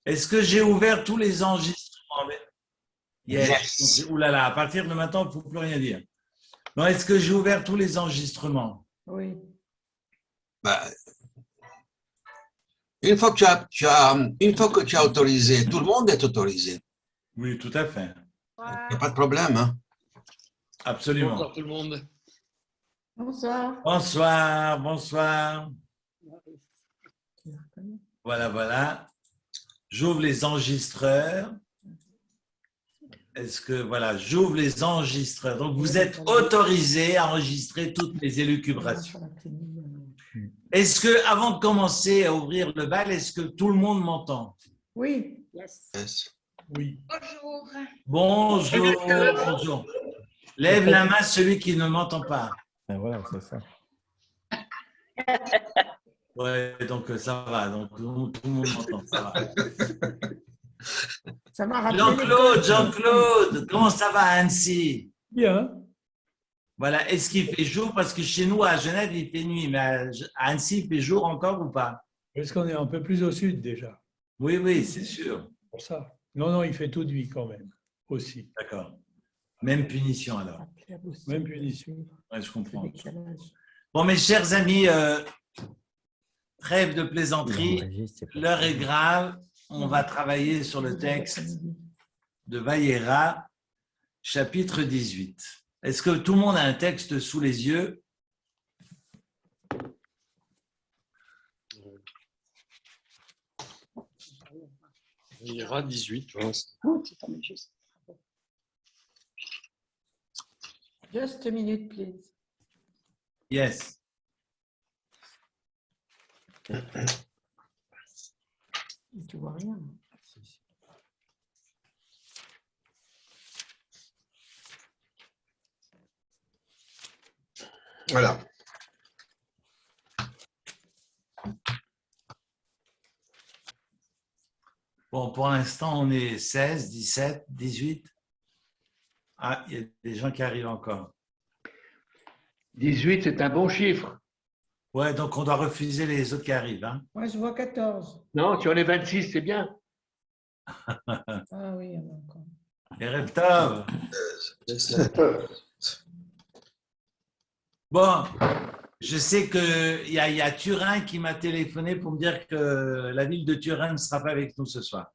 Est-ce que j'ai ouvert tous les enregistrements? Yes. Ouh là là, à partir de maintenant, il ne faut plus rien dire. Non, est-ce que j'ai ouvert tous les enregistrements? Oui. Bah, une fois que tu as autorisé, tout le monde est autorisé. Oui, tout à fait. Il n'y a pas de problème. Hein. Absolument. Bonsoir tout le monde. Bonsoir. Bonsoir, bonsoir. Voilà, voilà. J'ouvre les enregistreurs. Est-ce que, voilà, j'ouvre les enregistreurs. Donc, vous êtes autorisés à enregistrer toutes mes élucubrations. Est-ce que, avant de commencer à ouvrir le bal, est-ce que tout le monde m'entend? Oui. Yes. Oui. Bonjour. Bonjour, bonjour. Lève la main celui qui ne m'entend pas. Et voilà, c'est ça. Ouais, donc ça va. Donc, tout le monde m'entend, ça va. Ça m'a rappelé. Jean-Claude, comment ça va à Annecy? Bien. Voilà, est-ce qu'il fait jour? Parce que chez nous, à Genève, il fait nuit, mais à Annecy, il fait jour encore ou pas? Est-ce qu'on est un peu plus au sud déjà? Oui, oui, c'est sûr. Pour ça. Non, non, il fait toute nuit quand même, aussi. D'accord. Même punition alors. Même punition. Ouais, je comprends. Bon, mes chers amis, trêve de plaisanterie, l'heure est grave. On va travailler sur le texte de Vaïra, chapitre 18. Est-ce que tout le monde a un texte sous les yeux? Vaïra 18. Just a minute, please. Yes. Tu vois rien. Voilà. Bon, pour l'instant, on est 16, 17, 18. Ah, il y a des gens qui arrivent encore. 18, c'est un bon chiffre. Ouais, donc on doit refuser les autres qui arrivent. Hein. Moi, je vois 14. Non, tu en es 26, c'est bien. Ah oui, il y en a encore. Et Reptov. Bon, je sais qu'il y a Turin qui m'a téléphoné pour me dire que la ville de Turin ne sera pas avec nous ce soir.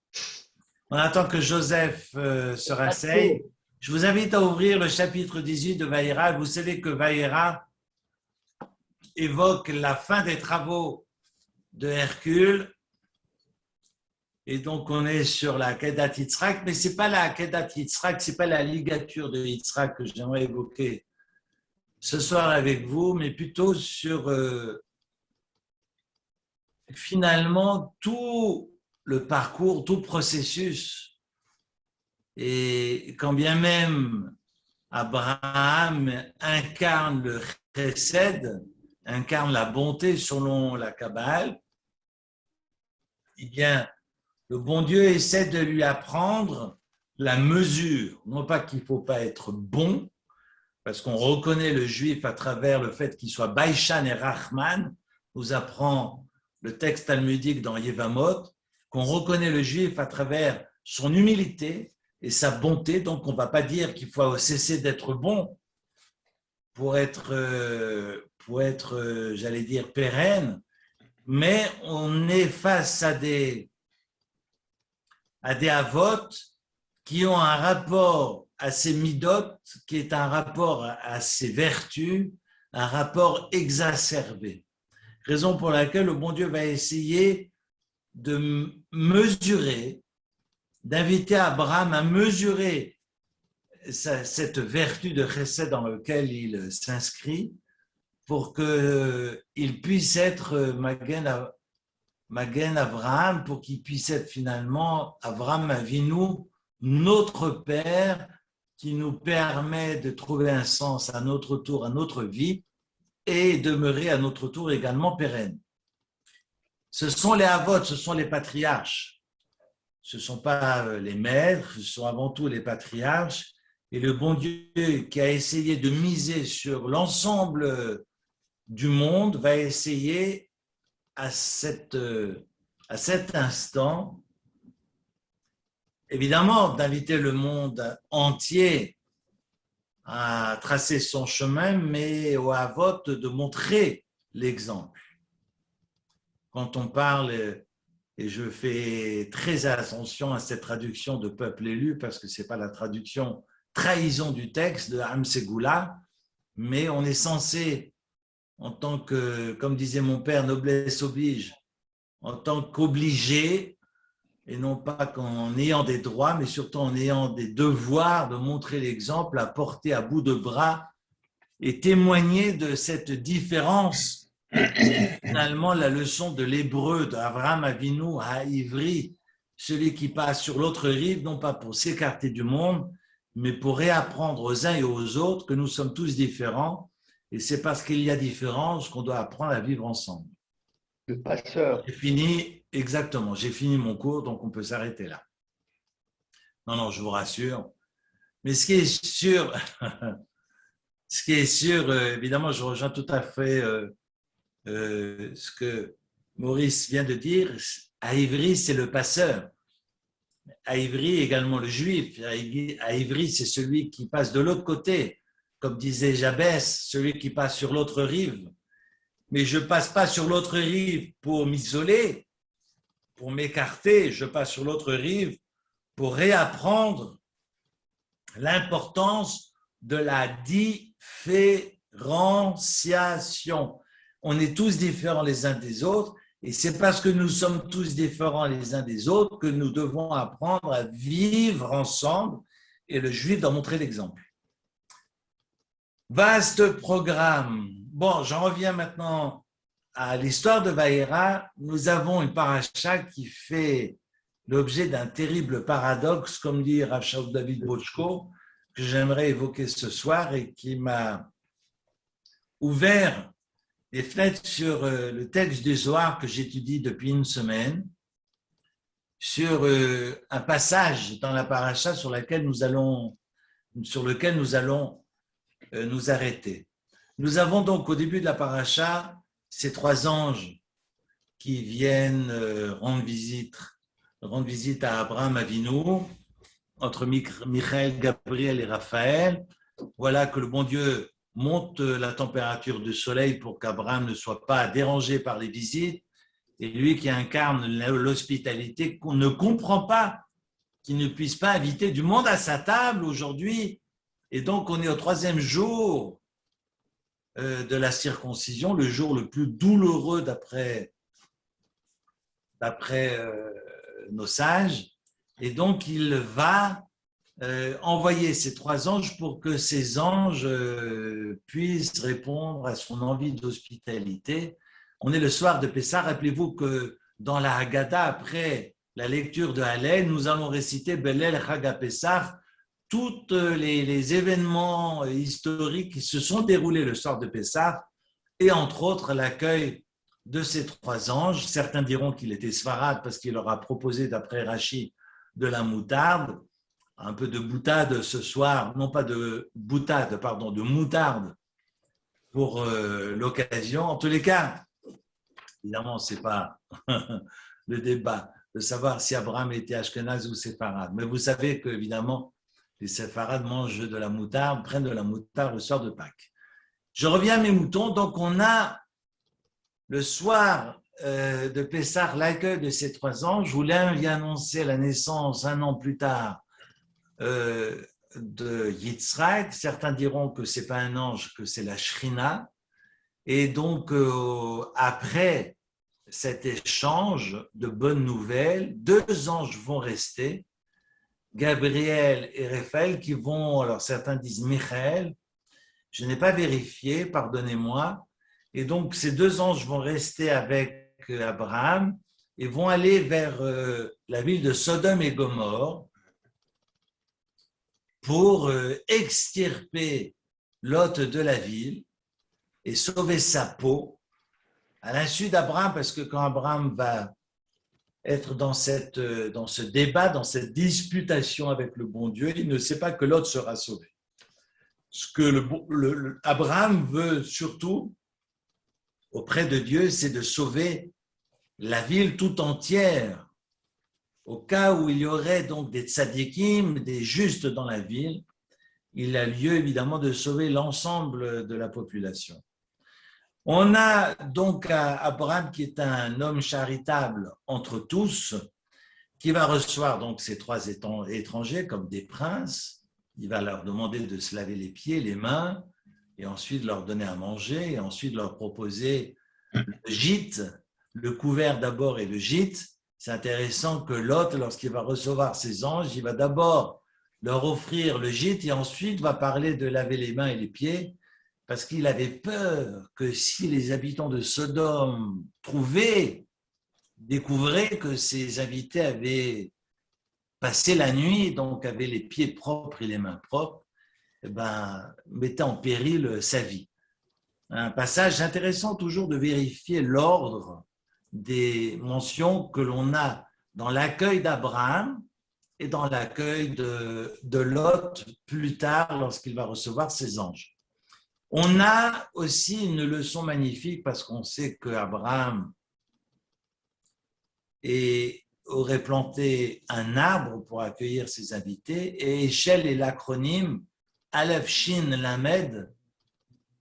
On attend que Joseph se rasseye. Je vous invite à ouvrir le chapitre 18 de Vaïra. Vous savez que Vaïra évoque la fin des travaux de Hercule. Et donc, on est sur la Kedat Yitzhak, mais ce n'est pas la Kedat Yitzhak, ce n'est pas la ligature de Yitzhak que j'aimerais évoquer ce soir avec vous, mais plutôt sur finalement tout le parcours, tout le processus. Et quand bien même Abraham incarne le chesed, incarne la bonté selon la Kabbale, eh bien, le bon Dieu essaie de lui apprendre la mesure. Non pas qu'il ne faut pas être bon, parce qu'on reconnaît le juif à travers le fait qu'il soit Baïchan et Rahman, nous apprend le texte talmudique dans Yevamot, qu'on reconnaît le juif à travers son humilité et sa bonté. Donc, on ne va pas dire qu'il faut cesser d'être bon pour être j'allais dire, pérenne, mais on est face à des avotes qui ont un rapport à ces midot, qui est un rapport à ces vertus, un rapport exacerbé. Raison pour laquelle le bon Dieu va essayer de mesurer, d'inviter Abraham à mesurer cette vertu de chesed dans laquelle il s'inscrit pour qu'il puisse être Magen Abraham, pour qu'il puisse être finalement Abraham Avinu, notre Père, qui nous permet de trouver un sens à notre tour, à notre vie, et demeurer à notre tour également pérenne. Ce sont les avots, ce sont les patriarches. Ce ne sont pas les maîtres, ce sont avant tout les patriarches. Et le bon Dieu qui a essayé de miser sur l'ensemble du monde va essayer à cet instant évidemment, d'inviter le monde entier à tracer son chemin, mais au Havot de montrer l'exemple. Quand on parle, et je fais très attention à cette traduction de peuple élu, parce que ce n'est pas la traduction trahison du texte de Am Ségoula, mais on est censé, en tant que, comme disait mon père, noblesse oblige, en tant qu'obligé, et non pas qu'en ayant des droits, mais surtout en ayant des devoirs de montrer l'exemple, à porter à bout de bras et témoigner de cette différence. Finalement, la leçon de l'hébreu d'Avraham Avinu à Ivri, celui qui passe sur l'autre rive, non pas pour s'écarter du monde, mais pour réapprendre aux uns et aux autres que nous sommes tous différents, et c'est parce qu'il y a différence qu'on doit apprendre à vivre ensemble. Le passeur. J'ai fini, exactement, j'ai fini mon cours, donc on peut s'arrêter là. Non, je vous rassure. Mais ce qui est sûr, évidemment, je rejoins tout à fait ce que Maurice vient de dire. À Ivry, c'est le passeur. À Ivry, également le juif. À Ivry, c'est celui qui passe de l'autre côté. Comme disait Jabès, celui qui passe sur l'autre rive. Mais je ne passe pas sur l'autre rive pour m'isoler, pour m'écarter. Je passe sur l'autre rive pour réapprendre l'importance de la différenciation. On est tous différents les uns des autres et c'est parce que nous sommes tous différents les uns des autres que nous devons apprendre à vivre ensemble et le juif doit montrer l'exemple. Vaste programme. Bon, j'en reviens maintenant à l'histoire de Vaïra. Nous avons une paracha qui fait l'objet d'un terrible paradoxe, comme dit Rav Shaul David Bochko, que j'aimerais évoquer ce soir et qui m'a ouvert les fenêtres sur le texte du Zohar que j'étudie depuis une semaine, sur un passage dans la paracha sur lequel nous allons nous arrêter. Nous avons donc au début de la paracha ces trois anges qui viennent rendre visite à Abraham Avinu, entre Michael, Gabriel et Raphaël. Voilà que le bon Dieu monte la température du soleil pour qu'Abraham ne soit pas dérangé par les visites. Et lui qui incarne l'hospitalité, qu'on ne comprend pas, qu'il ne puisse pas inviter du monde à sa table aujourd'hui. Et donc on est au troisième jour de la circoncision, le jour le plus douloureux d'après nos sages. Et donc, il va envoyer ces trois anges pour que ces anges puissent répondre à son envie d'hospitalité. On est le soir de Pessah. Rappelez-vous que dans la Haggadah, après la lecture de Hallel, nous allons réciter Belel Chag Pessah, tous les événements historiques qui se sont déroulés le soir de Pessah, et entre autres l'accueil de ces trois anges. Certains diront qu'il était Sfarad parce qu'il leur a proposé, d'après Rashi, de la moutarde, un peu de boutade ce soir, non pas de boutade, pardon, de moutarde pour l'occasion. En tous les cas, évidemment, ce n'est pas le débat de savoir si Abraham était Ashkenaz ou Séfarade. Mais vous savez qu'évidemment, les Séfarades mangent de la moutarde, prennent de la moutarde le soir de Pâques. Je reviens à mes moutons. Donc, on a le soir de Pessah l'accueil de ces trois anges, où l'un vient annoncer la naissance un an plus tard de Yitzhak. Certains diront que ce n'est pas un ange, que c'est la Shrina. Et donc, après cet échange de bonnes nouvelles, deux anges vont rester, Gabriel et Raphaël, qui vont, alors certains disent Michael, je n'ai pas vérifié, pardonnez-moi, et donc ces deux anges vont rester avec Abraham et vont aller vers la ville de Sodome et Gomorrhe pour extirper Lot de la ville et sauver sa peau à l'insu d'Abraham, parce que quand Abraham va être dans ce débat, dans cette disputation avec le bon Dieu, il ne sait pas que Lot sera sauvé. Ce que Abraham veut surtout auprès de Dieu, c'est de sauver la ville tout entière au cas où il y aurait donc des tzadikim, des justes dans la ville, il a lieu évidemment de sauver l'ensemble de la population. On a donc Abraham qui est un homme charitable entre tous, qui va recevoir donc ces 3 étrangers comme des princes. Il va leur demander de se laver les pieds, les mains, et ensuite leur donner à manger, et ensuite leur proposer le gîte, le couvert d'abord et le gîte. C'est intéressant que Lot, lorsqu'il va recevoir ses anges, il va d'abord leur offrir le gîte et ensuite va parler de laver les mains et les pieds, parce qu'il avait peur que si les habitants de Sodome découvraient que ses invités avaient passé la nuit, donc avaient les pieds propres et les mains propres, mettait en péril sa vie. Un passage intéressant toujours de vérifier l'ordre des mentions que l'on a dans l'accueil d'Abraham et dans l'accueil de Lot plus tard lorsqu'il va recevoir ses anges. On a aussi une leçon magnifique parce qu'on sait qu'Abraham aurait planté un arbre pour accueillir ses invités et Échelle est l'acronyme Aleph Shin Lamed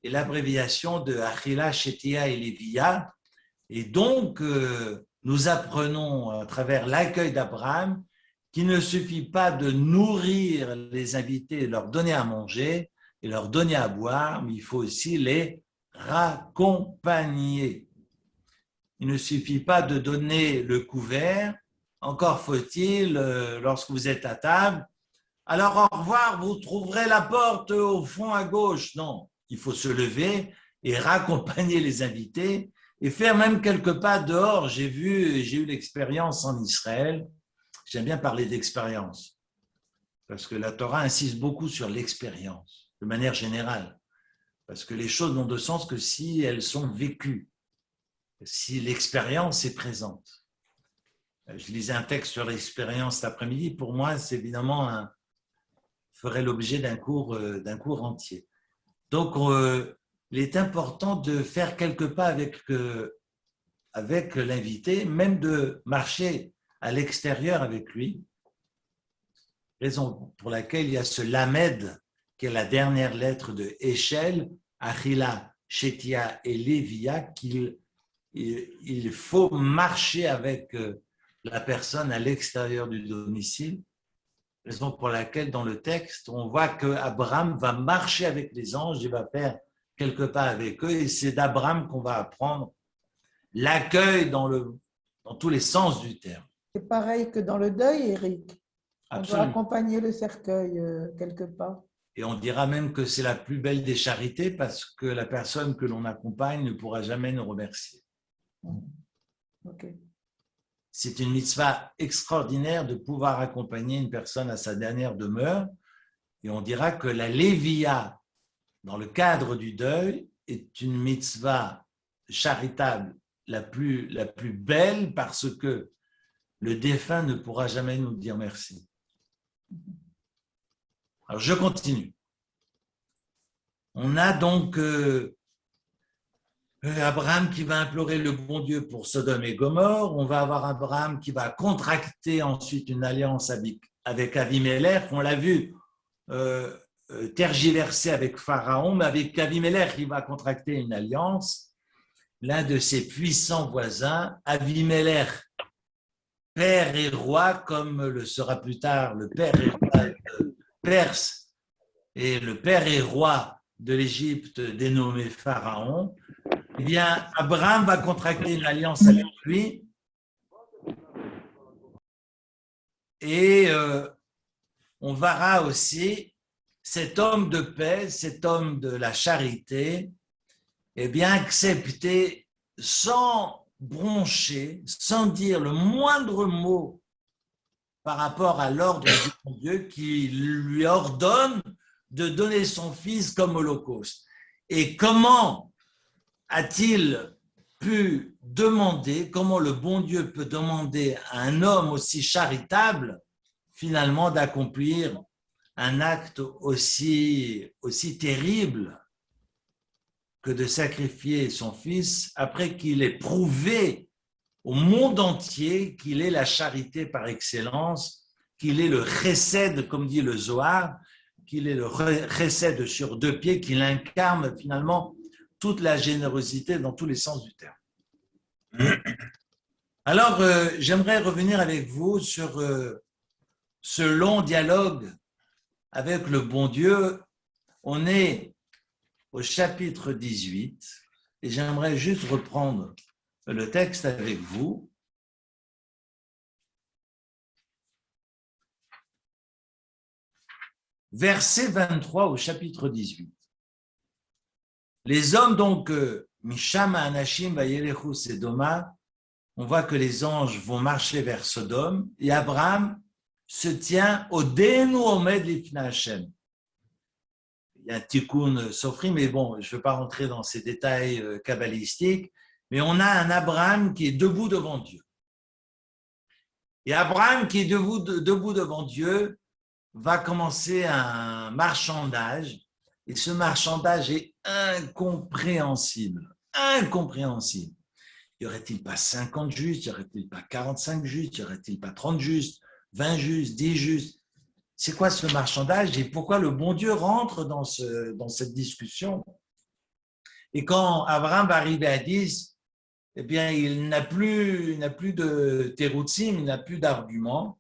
est l'abréviation de Achila, Shetia et Lévia. Et donc, nous apprenons à travers l'accueil d'Abraham qu'il ne suffit pas de nourrir les invités, leur donner à manger et leur donner à boire, mais il faut aussi les raccompagner. Il ne suffit pas de donner le couvert, encore faut-il, lorsque vous êtes à table, alors au revoir, vous trouverez la porte au fond à gauche. Non, il faut se lever et raccompagner les invités et faire même quelques pas dehors. J'ai eu l'expérience en Israël. J'aime bien parler d'expérience parce que la Torah insiste beaucoup sur l'expérience de manière générale, parce que les choses n'ont de sens que si elles sont vécues, si l'expérience est présente. Je lisais un texte sur l'expérience cet après-midi. Pour moi, c'est évidemment ferait l'objet d'un cours entier. Donc, il est important de faire quelques pas avec l'invité, même de marcher à l'extérieur avec lui, raison pour laquelle il y a ce Lamed, qui est la dernière lettre de Échelle, Achila, Shetia et Lévia, qu'il faut marcher avec la personne à l'extérieur du domicile, raison pour laquelle dans le texte, on voit qu'Abraham va marcher avec les anges, il va faire quelques pas avec eux, et c'est d'Abraham qu'on va apprendre l'accueil dans tous les sens du terme. C'est pareil que dans le deuil, Eric. On doit Absolument. accompagner le cercueil quelque part. Et on dira même que c'est la plus belle des charités parce que la personne que l'on accompagne ne pourra jamais nous remercier. Ok. C'est une mitzvah extraordinaire de pouvoir accompagner une personne à sa dernière demeure. Et on dira que la Lévia, dans le cadre du deuil, est une mitzvah charitable la plus belle parce que le défunt ne pourra jamais nous dire merci. Alors, je continue. On a donc Abraham qui va implorer le bon Dieu pour Sodome et Gomorrhe. On va avoir Abraham qui va contracter ensuite une alliance avec Avimelech. On l'a vu tergiverser avec Pharaon, mais avec Avimelech, il va contracter une alliance. L'un de ses puissants voisins, Avimelech, père et roi, comme le sera plus tard le père et roi de Perse et le père et roi de l'Égypte dénommé Pharaon, eh bien, Abraham va contracter une alliance avec lui et on verra aussi cet homme de paix, cet homme de la charité, eh bien, accepter sans broncher, sans dire le moindre mot par rapport à l'ordre du bon Dieu qui lui ordonne de donner son fils comme holocauste. Et comment a-t-il pu demander, comment le bon Dieu peut demander à un homme aussi charitable finalement d'accomplir un acte aussi terrible que de sacrifier son fils après qu'il ait prouvé au monde entier qu'il est la charité par excellence, qu'il est le chesed, comme dit le Zohar, qu'il est le chesed sur deux pieds, qu'il incarne finalement toute la générosité dans tous les sens du terme. Alors, j'aimerais revenir avec vous sur ce long dialogue avec le bon Dieu. On est au chapitre 18 et j'aimerais juste reprendre le texte avec vous. Verset 23 au chapitre 18. Les hommes donc, Misham Anashim Vayelechu Sedoma, on voit que les anges vont marcher vers Sodome et Abraham se tient au Denu Omed Lifnei Hashem. Il y a un tikkun sofri, mais bon, je ne vais pas rentrer dans ces détails kabbalistiques, mais on a un Abraham qui est debout devant Dieu. Et Abraham qui est debout devant Dieu va commencer un marchandage, et ce marchandage est incompréhensible, incompréhensible. Y aurait-il pas 50 justes, y aurait-il pas 45 justes, y aurait-il pas 30 justes, 20 justes, 10 justes? C'est quoi ce marchandage et pourquoi le bon Dieu rentre dans cette discussion? Et quand Abraham va arriver à 10, eh bien, il n'a plus de terutzim, il n'a plus d'arguments.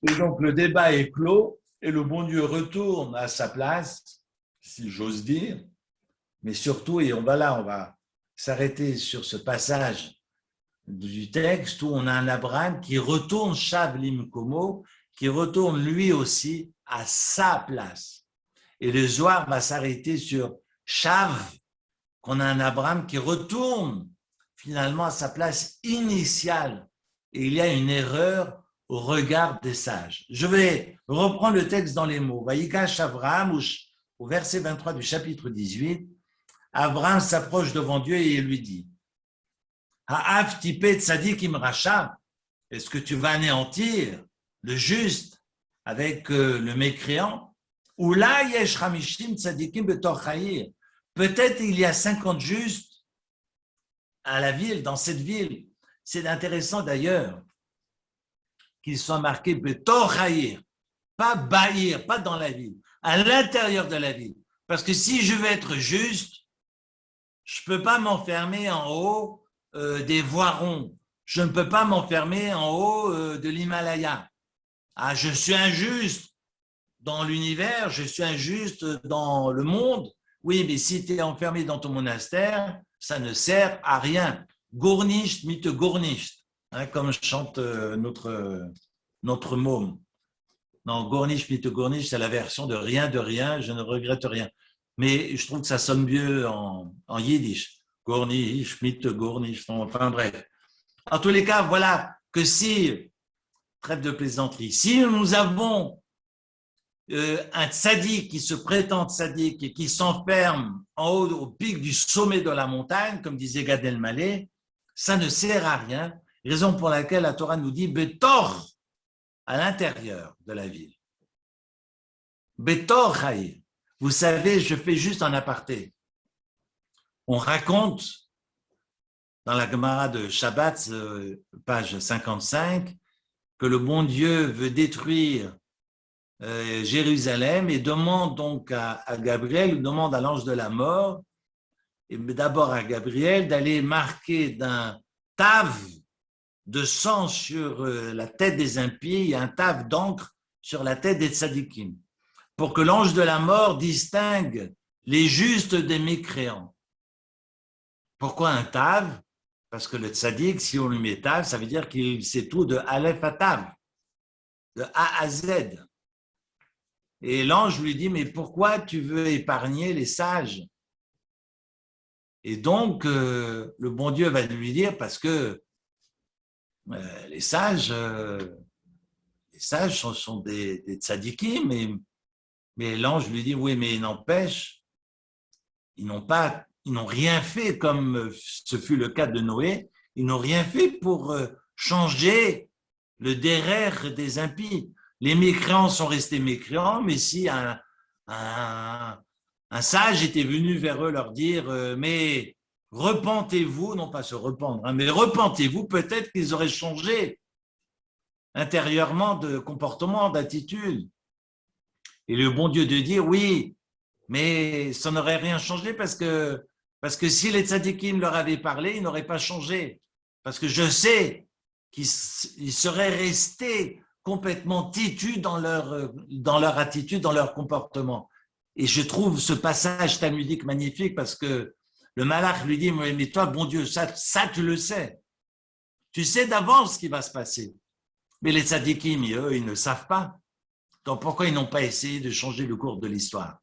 Et donc, le débat est clos et le bon Dieu retourne à sa place, si j'ose dire. Mais surtout, et on va s'arrêter sur ce passage du texte où on a un Abraham qui retourne Shav Limkomo, qui retourne lui aussi à sa place. Et le Zohar va s'arrêter sur Shav, qu'on a un Abraham qui retourne finalement à sa place initiale. Et il y a une erreur au regard des sages. Je vais reprendre le texte dans les mots. Vayigash Abraham, au verset 23 du chapitre 18, Abraham s'approche devant Dieu et il lui dit Ha'af tipet tzadikim racha, est-ce que tu vas anéantir le juste avec le mécréant? Ou là, yesh hamishim tzadikim betor chayir, peut-être il y a 50 justes à la ville, dans cette ville. C'est intéressant d'ailleurs qu'il soit marqué betor chayir, pas bahir, pas dans la ville, à l'intérieur de la ville. Parce que si je veux être juste, je ne peux pas m'enfermer en haut des voirons. Je ne peux pas m'enfermer en haut de l'Himalaya. Ah, je suis injuste dans l'univers, je suis injuste dans le monde. Oui, mais si tu es enfermé dans ton monastère, ça ne sert à rien. Gornisht, mit gornisht, hein, comme chante notre môme. Non, gornisht, mit gornisht, c'est la version de rien, je ne regrette rien. Mais je trouve que ça sonne mieux en yiddish. Gornish, mit gornish, enfin bref. En tous les cas, voilà que si, trêve de plaisanterie, si nous avons un tzaddik qui se prétend tzaddik et qui s'enferme en haut, au pic du sommet de la montagne, comme disait Gad Elmaleh, ça ne sert à rien, raison pour laquelle la Torah nous dit Betor, à l'intérieur de la ville. Betor Chaïr. Vous savez, je fais juste un aparté. On raconte dans la Gemara de Shabbat, page 55, que le bon Dieu veut détruire Jérusalem et demande donc à Gabriel, demande à l'ange de la mort, et d'abord à Gabriel, d'aller marquer d'un tave de sang sur la tête des impies et un tave d'encre sur la tête des tzadikim, pour que l'ange de la mort distingue les justes des mécréants. Pourquoi un tav? Parce que le tzaddik, si on lui met tav, ça veut dire qu'il sait tout de Aleph à tav, de A à Z. Et l'ange lui dit, mais pourquoi tu veux épargner les sages? Et donc, le bon Dieu va lui dire, parce que les sages sont des tzaddikim, mais l'ange lui dit, oui, mais il n'empêche, ils n'ont rien fait comme ce fut le cas de Noé, ils n'ont rien fait pour changer le dérer des impies. Les mécréants sont restés mécréants, mais si un sage était venu vers eux leur dire, mais repentez-vous, non pas se rependre, hein, mais repentez-vous, peut-être qu'ils auraient changé intérieurement de comportement, d'attitude. Et le bon Dieu de dire, oui, mais ça n'aurait rien changé parce que si les tzadikim leur avaient parlé, ils n'auraient pas changé. Parce que je sais qu'ils seraient restés complètement têtus dans leur attitude, dans leur comportement. Et je trouve ce passage talmudique magnifique parce que le malach lui dit, mais toi, bon Dieu, ça tu le sais. Tu sais d'avance ce qui va se passer. Mais les tzadikim, eux, ils ne savent pas. Donc pourquoi ils n'ont pas essayé de changer le cours de l'histoire?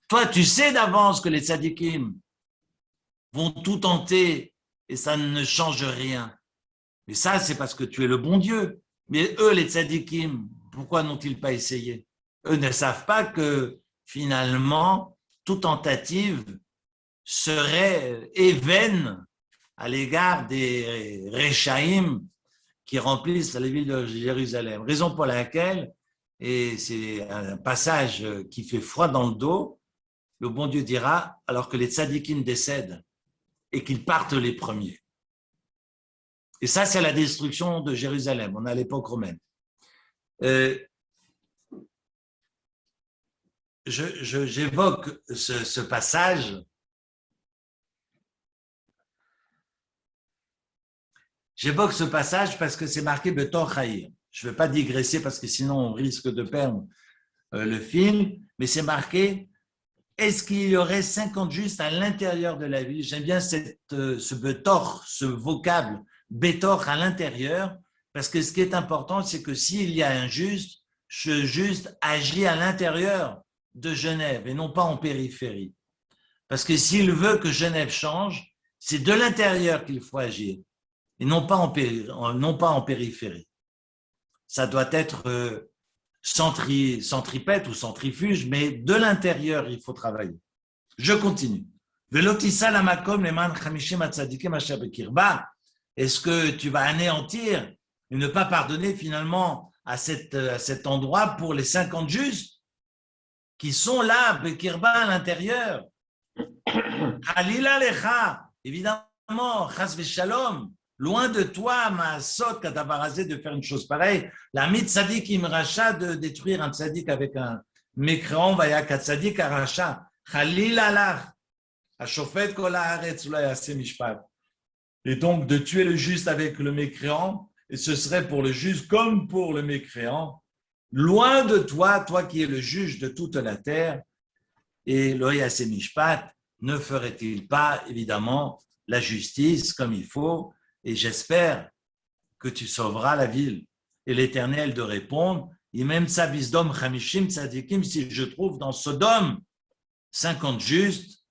Toi, tu sais d'avance que les tzadikim vont tout tenter et ça ne change rien. Mais ça, c'est parce que tu es le bon Dieu. Mais eux, les tzadikim, pourquoi n'ont-ils pas essayé? Eux ne savent pas que finalement, toute tentative serait vaine à l'égard des Réchaïm qui remplissent la ville de Jérusalem. Raison pour laquelle, et c'est un passage qui fait froid dans le dos, le bon Dieu dira, alors que les tzadikim décèdent et qu'ils partent les premiers. Et ça, c'est la destruction de Jérusalem. On est à l'époque romaine. J'évoque ce passage. J'évoque ce passage parce que c'est marqué Betor Haïr. Je ne vais pas digresser parce que sinon on risque de perdre le film, mais c'est marqué. Est-ce qu'il y aurait 50 justes à l'intérieur de la ville? J'aime bien ce Betor, ce vocable Betor à l'intérieur, parce que ce qui est important, c'est que s'il y a un juste, ce juste agit à l'intérieur de Genève et non pas en périphérie. Parce que s'il veut que Genève change, c'est de l'intérieur qu'il faut agir et non pas en périphérie. Ça doit être centripète ou centrifuge, mais de l'intérieur, il faut travailler. Je continue. Est-ce que tu vas anéantir et ne pas pardonner finalement à cet endroit pour les 50 justes qui sont là, Bekirba, à l'intérieur? Khalila lecha, évidemment, chas v'shalom, loin de toi, ma sot kadabarazé, de faire une chose pareille. La mit tzadik imracha, de détruire un tzadik avec un mécréant, vaya katzadik aracha. Khalila lach, ashofet kol haaretz lo yaseh mishpat. Et donc de tuer le juste avec le mécréant, et ce serait pour le juste comme pour le mécréant. Loin de toi, toi qui es le juge de toute la terre, et lo yaseh mishpat, ne ferait-il pas évidemment la justice comme il faut? Et j'espère que tu sauveras la ville. Et l'Éternel de répondre, et même sa bisdom chamishim tzadikim, si je trouve dans Sodome 50 justes,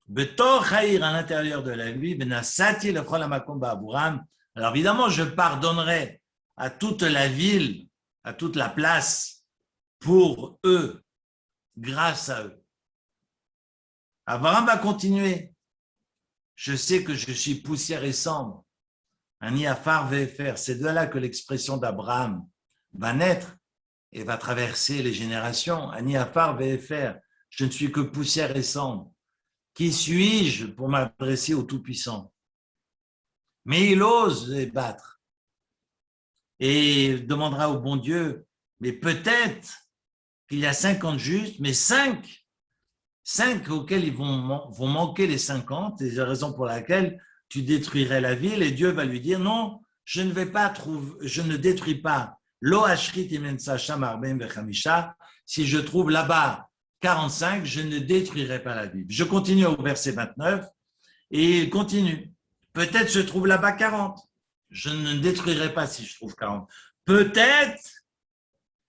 betor chaïr à l'intérieur de la ville, benasati le chol hamakom ba'aburam. Alors évidemment, je pardonnerai à toute la ville, à toute la place, pour eux, grâce à eux. Abraham va continuer. Je sais que je suis poussière et cendre. Ani afar ve'efer, c'est de là que l'expression d'Abraham va naître et va traverser les générations. Ani afar ve'efer, je ne suis que poussière et cendre. Qui suis-je pour m'adresser au Tout-Puissant? Mais il ose les battre et demandera au bon Dieu, mais peut-être qu'il y a 50 justes, mais 5 auxquels ils vont manquer les 50, et c'est la raison pour laquelle tu détruirais la ville, et Dieu va lui dire, non, je ne détruis pas. Lo ashrit imensa sham arbem vechamisha, si je trouve là-bas 45, je ne détruirai pas la ville. Je continue au verset 29, et il continue. Peut-être se trouve là-bas 40. Je ne détruirai pas si je trouve 40. Peut-être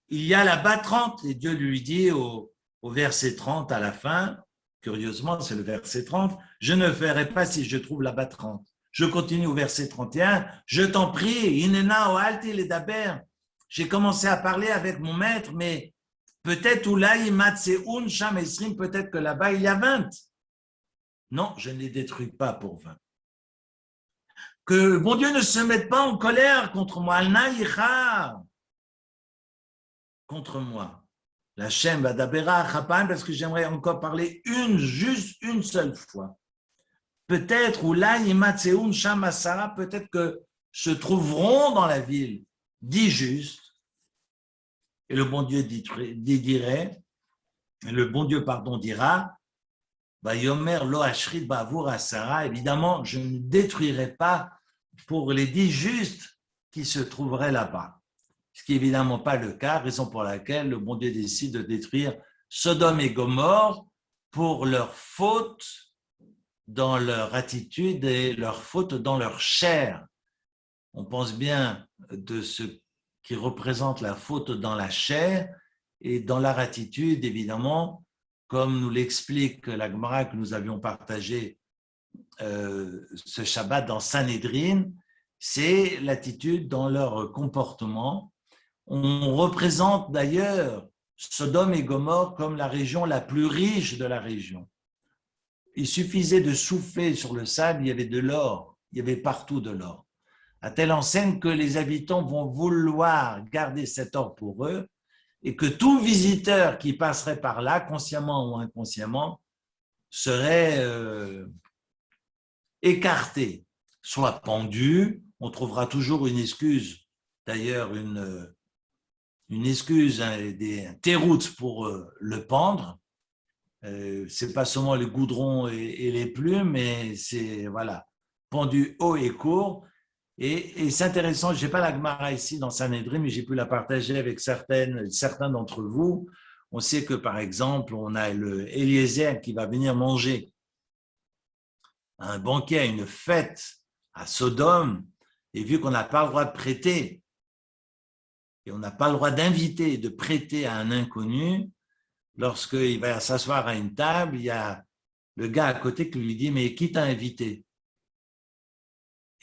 il y a là-bas 30, et Dieu lui dit au verset 30 à la fin, curieusement, c'est le verset 30, je ne ferai pas si je trouve là-bas 30. Je continue au verset 31, je t'en prie, inena o alti le daber. J'ai commencé à parler avec mon maître, mais peut-être peut-être que là-bas il y a 20. Non, je ne les détruis pas pour 20. Que bon Dieu ne se mette pas en colère contre moi, contre moi. La Shem Badabera Chapam, parce que j'aimerais encore parler juste une seule fois. Peut-être, ou là, Yimatseun Shamasara, peut-être que se trouveront dans la ville 10 justes. Et le bon Dieu dira, Yomer lo ashrit bavour asara, évidemment, je ne détruirai pas pour les 10 justes qui se trouveraient là-bas. Ce qui n'est évidemment pas le cas, raison pour laquelle le bon Dieu décide de détruire Sodome et Gomorrhe pour leur faute dans leur attitude et leur faute dans leur chair. On pense bien de ce qui représente la faute dans la chair et dans leur attitude, évidemment, comme nous l'explique la Gemara que nous avions partagé ce Shabbat dans Sanhédrin, c'est l'attitude dans leur comportement. On représente d'ailleurs Sodome et Gomorrhe comme la région la plus riche de la région. Il suffisait de souffler sur le sable, il y avait de l'or, il y avait partout de l'or. À telle enseigne que les habitants vont vouloir garder cet or pour eux et que tout visiteur qui passerait par là, consciemment ou inconsciemment, serait écarté, soit pendu. On trouvera toujours une excuse, d'ailleurs une excuse, des terroutes pour le pendre. C'est pas seulement les goudrons et les plumes, mais c'est voilà, pendu haut et court. Et c'est intéressant, je n'ai pas la Gemara ici dans Sanhédrin, mais j'ai pu la partager avec certains d'entre vous. On sait que, par exemple, on a le Eliezer qui va venir manger un banquet, à une fête à Sodome, et vu qu'on n'a pas le droit de prêter, et on n'a pas le droit d'inviter, de prêter à un inconnu, lorsqu'il va s'asseoir à une table, il y a le gars à côté qui lui dit « Mais qui t'a invité ?»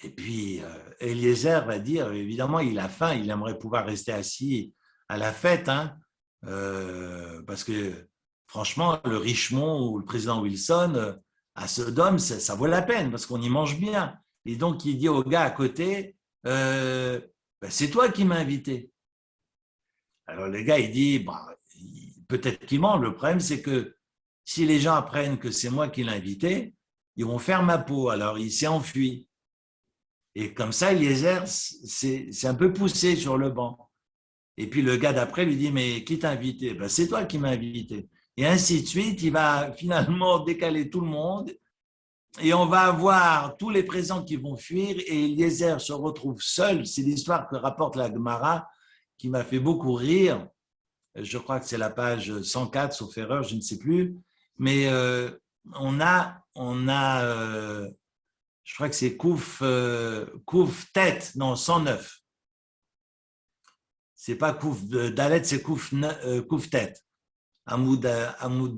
Et puis, Eliezer va dire, évidemment, il a faim, il aimerait pouvoir rester assis à la fête, hein, parce que, franchement, le Richemont ou le président Wilson, à Sodome, ça vaut la peine, parce qu'on y mange bien. Et donc, il dit au gars à côté, c'est toi qui m'as invité. Alors, le gars, il dit, peut-être qu'il ment, le problème, c'est que si les gens apprennent que c'est moi qui l'ai invité, ils vont faire ma peau. Alors, il s'est enfui. Et comme ça, Eliezer c'est un peu poussé sur le banc. Et puis le gars d'après lui dit, mais qui t'a invité? C'est toi qui m'as invité. Et ainsi de suite, il va finalement décaler tout le monde et on va avoir tous les présents qui vont fuir et Eliezer se retrouve seul. C'est l'histoire que rapporte la Gemara qui m'a fait beaucoup rire. Je crois que c'est la page 104, sauf erreur, je ne sais plus. Mais on a je crois que c'est Kouf tête, non, 109. C'est pas Kouf Dalet, c'est Kouf tête. Amoud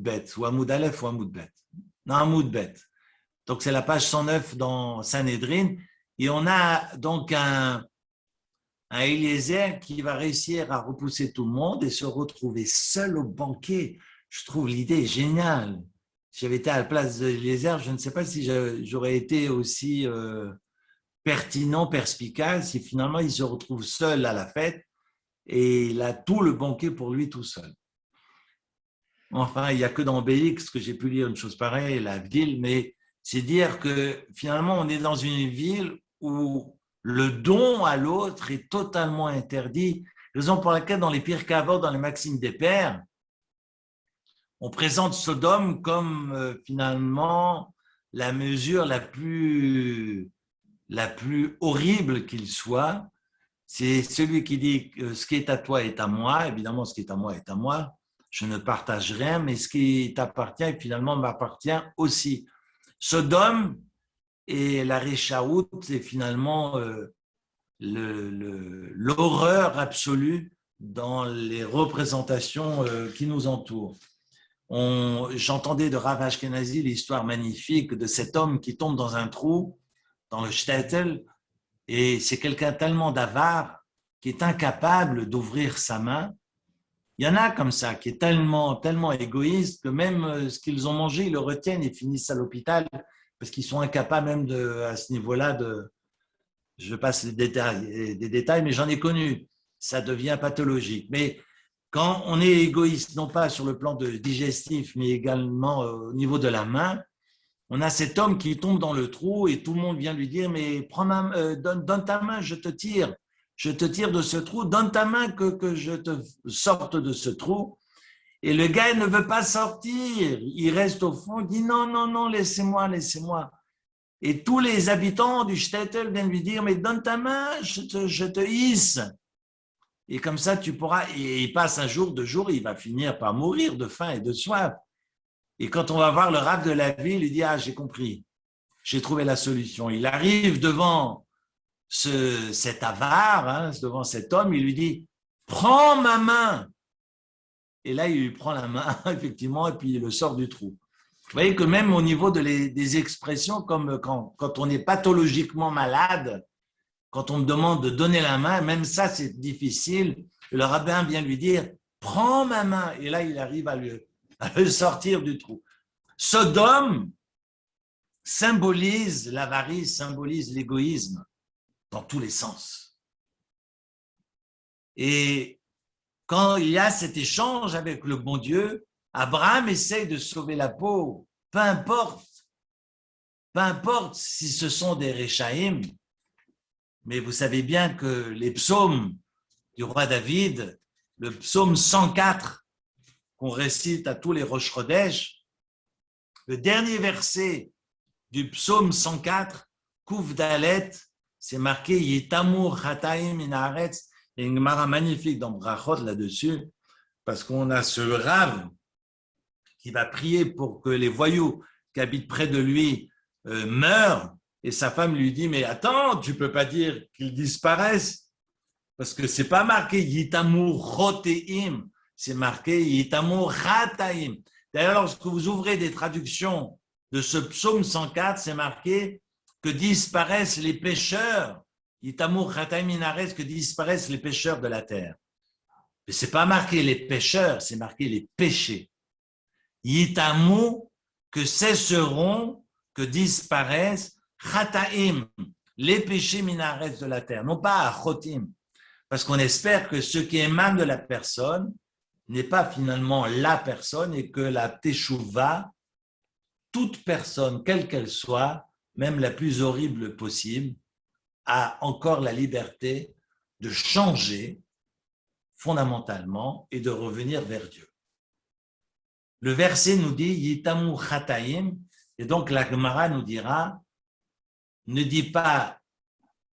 Bet, ou Amoud Aleph ou Amoud Bet. Non, Amoud Bet. Donc c'est la page 109 dans Sanhédrin. Et on a donc un Eliezer qui va réussir à repousser tout le monde et se retrouver seul au banquet. Je trouve l'idée géniale. Si j'avais été à la place d'Eliezer, je ne sais pas si j'aurais été aussi pertinent, perspicace, si finalement il se retrouve seul à la fête et il a tout le banquet pour lui tout seul. Enfin, il n'y a que dans Obélix que j'ai pu lire une chose pareille, la ville, mais c'est dire que finalement on est dans une ville où le don à l'autre est totalement interdit, raison pour laquelle dans les pires cavots, dans les Maximes des Pères, on présente Sodome comme finalement la mesure la plus horrible qu'il soit. C'est celui qui dit que ce qui est à toi est à moi. Évidemment, ce qui est à moi est à moi. Je ne partage rien, mais ce qui t'appartient finalement m'appartient aussi. Sodome et la Réchaout, c'est finalement l'horreur absolue dans les représentations qui nous entourent. J'entendais de Rav Ashkenazi l'histoire magnifique de cet homme qui tombe dans un trou, dans le shtetl, et c'est quelqu'un tellement d'avare qui est incapable d'ouvrir sa main. Il y en a comme ça, qui est tellement égoïste que même ce qu'ils ont mangé, ils le retiennent et finissent à l'hôpital parce qu'ils sont incapables même à ce niveau-là je passe des détails, mais j'en ai connu. Ça devient pathologique. Mais quand on est égoïste, non pas sur le plan digestif, mais également au niveau de la main, on a cet homme qui tombe dans le trou et tout le monde vient lui dire, mais donne ta main, je te tire de ce trou, donne ta main que je te sorte de ce trou. Et le gars, il ne veut pas sortir, il reste au fond, il dit non, laissez-moi. Et tous les habitants du shtetl viennent lui dire, mais donne ta main, je te hisse. Et comme ça, tu pourras, et il passe un jour, 2 jours, il va finir par mourir de faim et de soif. Et quand on va voir le rav de la ville, il dit, j'ai compris, j'ai trouvé la solution. Il arrive devant cet avare, devant cet homme, il lui dit, prends ma main. Et là, il lui prend la main, effectivement, et puis il le sort du trou. Vous voyez que même au niveau des expressions, comme quand on est pathologiquement malade, quand on me demande de donner la main, même ça, c'est difficile. Le rabbin vient lui dire, prends ma main. Et là, il arrive à le sortir du trou. Sodome symbolise l'avarice, symbolise l'égoïsme dans tous les sens. Et quand il y a cet échange avec le bon Dieu, Abraham essaye de sauver la peau, peu importe si ce sont des Réchaïm, mais vous savez bien que les psaumes du roi David, le psaume 104 qu'on récite à tous les Rosh Chodesh, le dernier verset du psaume 104, Kouf Dalet, c'est marqué Yitamur Chataim in Haaretz. Il y a une Gemara magnifique dans Brachot là-dessus, parce qu'on a ce rave qui va prier pour que les voyous qui habitent près de lui meurent, et sa femme lui dit, mais attends, tu ne peux pas dire qu'ils disparaissent, parce que ce n'est pas marqué Yitamur Choteim, c'est marqué Yitamur Chataim. D'ailleurs, lorsque vous ouvrez des traductions de ce psaume 104, c'est marqué que disparaissent les pécheurs, Yitamur Chataim Minares, que disparaissent les pécheurs de la terre. Mais ce n'est pas marqué les pécheurs, c'est marqué les péchés. Yitamu, que cesseront, que disparaissent, Chataim, les péchés minares de la terre, non pas Chotim, parce qu'on espère que ce qui émane de la personne n'est pas finalement la personne et que la teshuva, toute personne, quelle qu'elle soit, même la plus horrible possible, a encore la liberté de changer fondamentalement et de revenir vers Dieu. Le verset nous dit Yitamu Chataim, et donc la Gemara nous dira, ne dit pas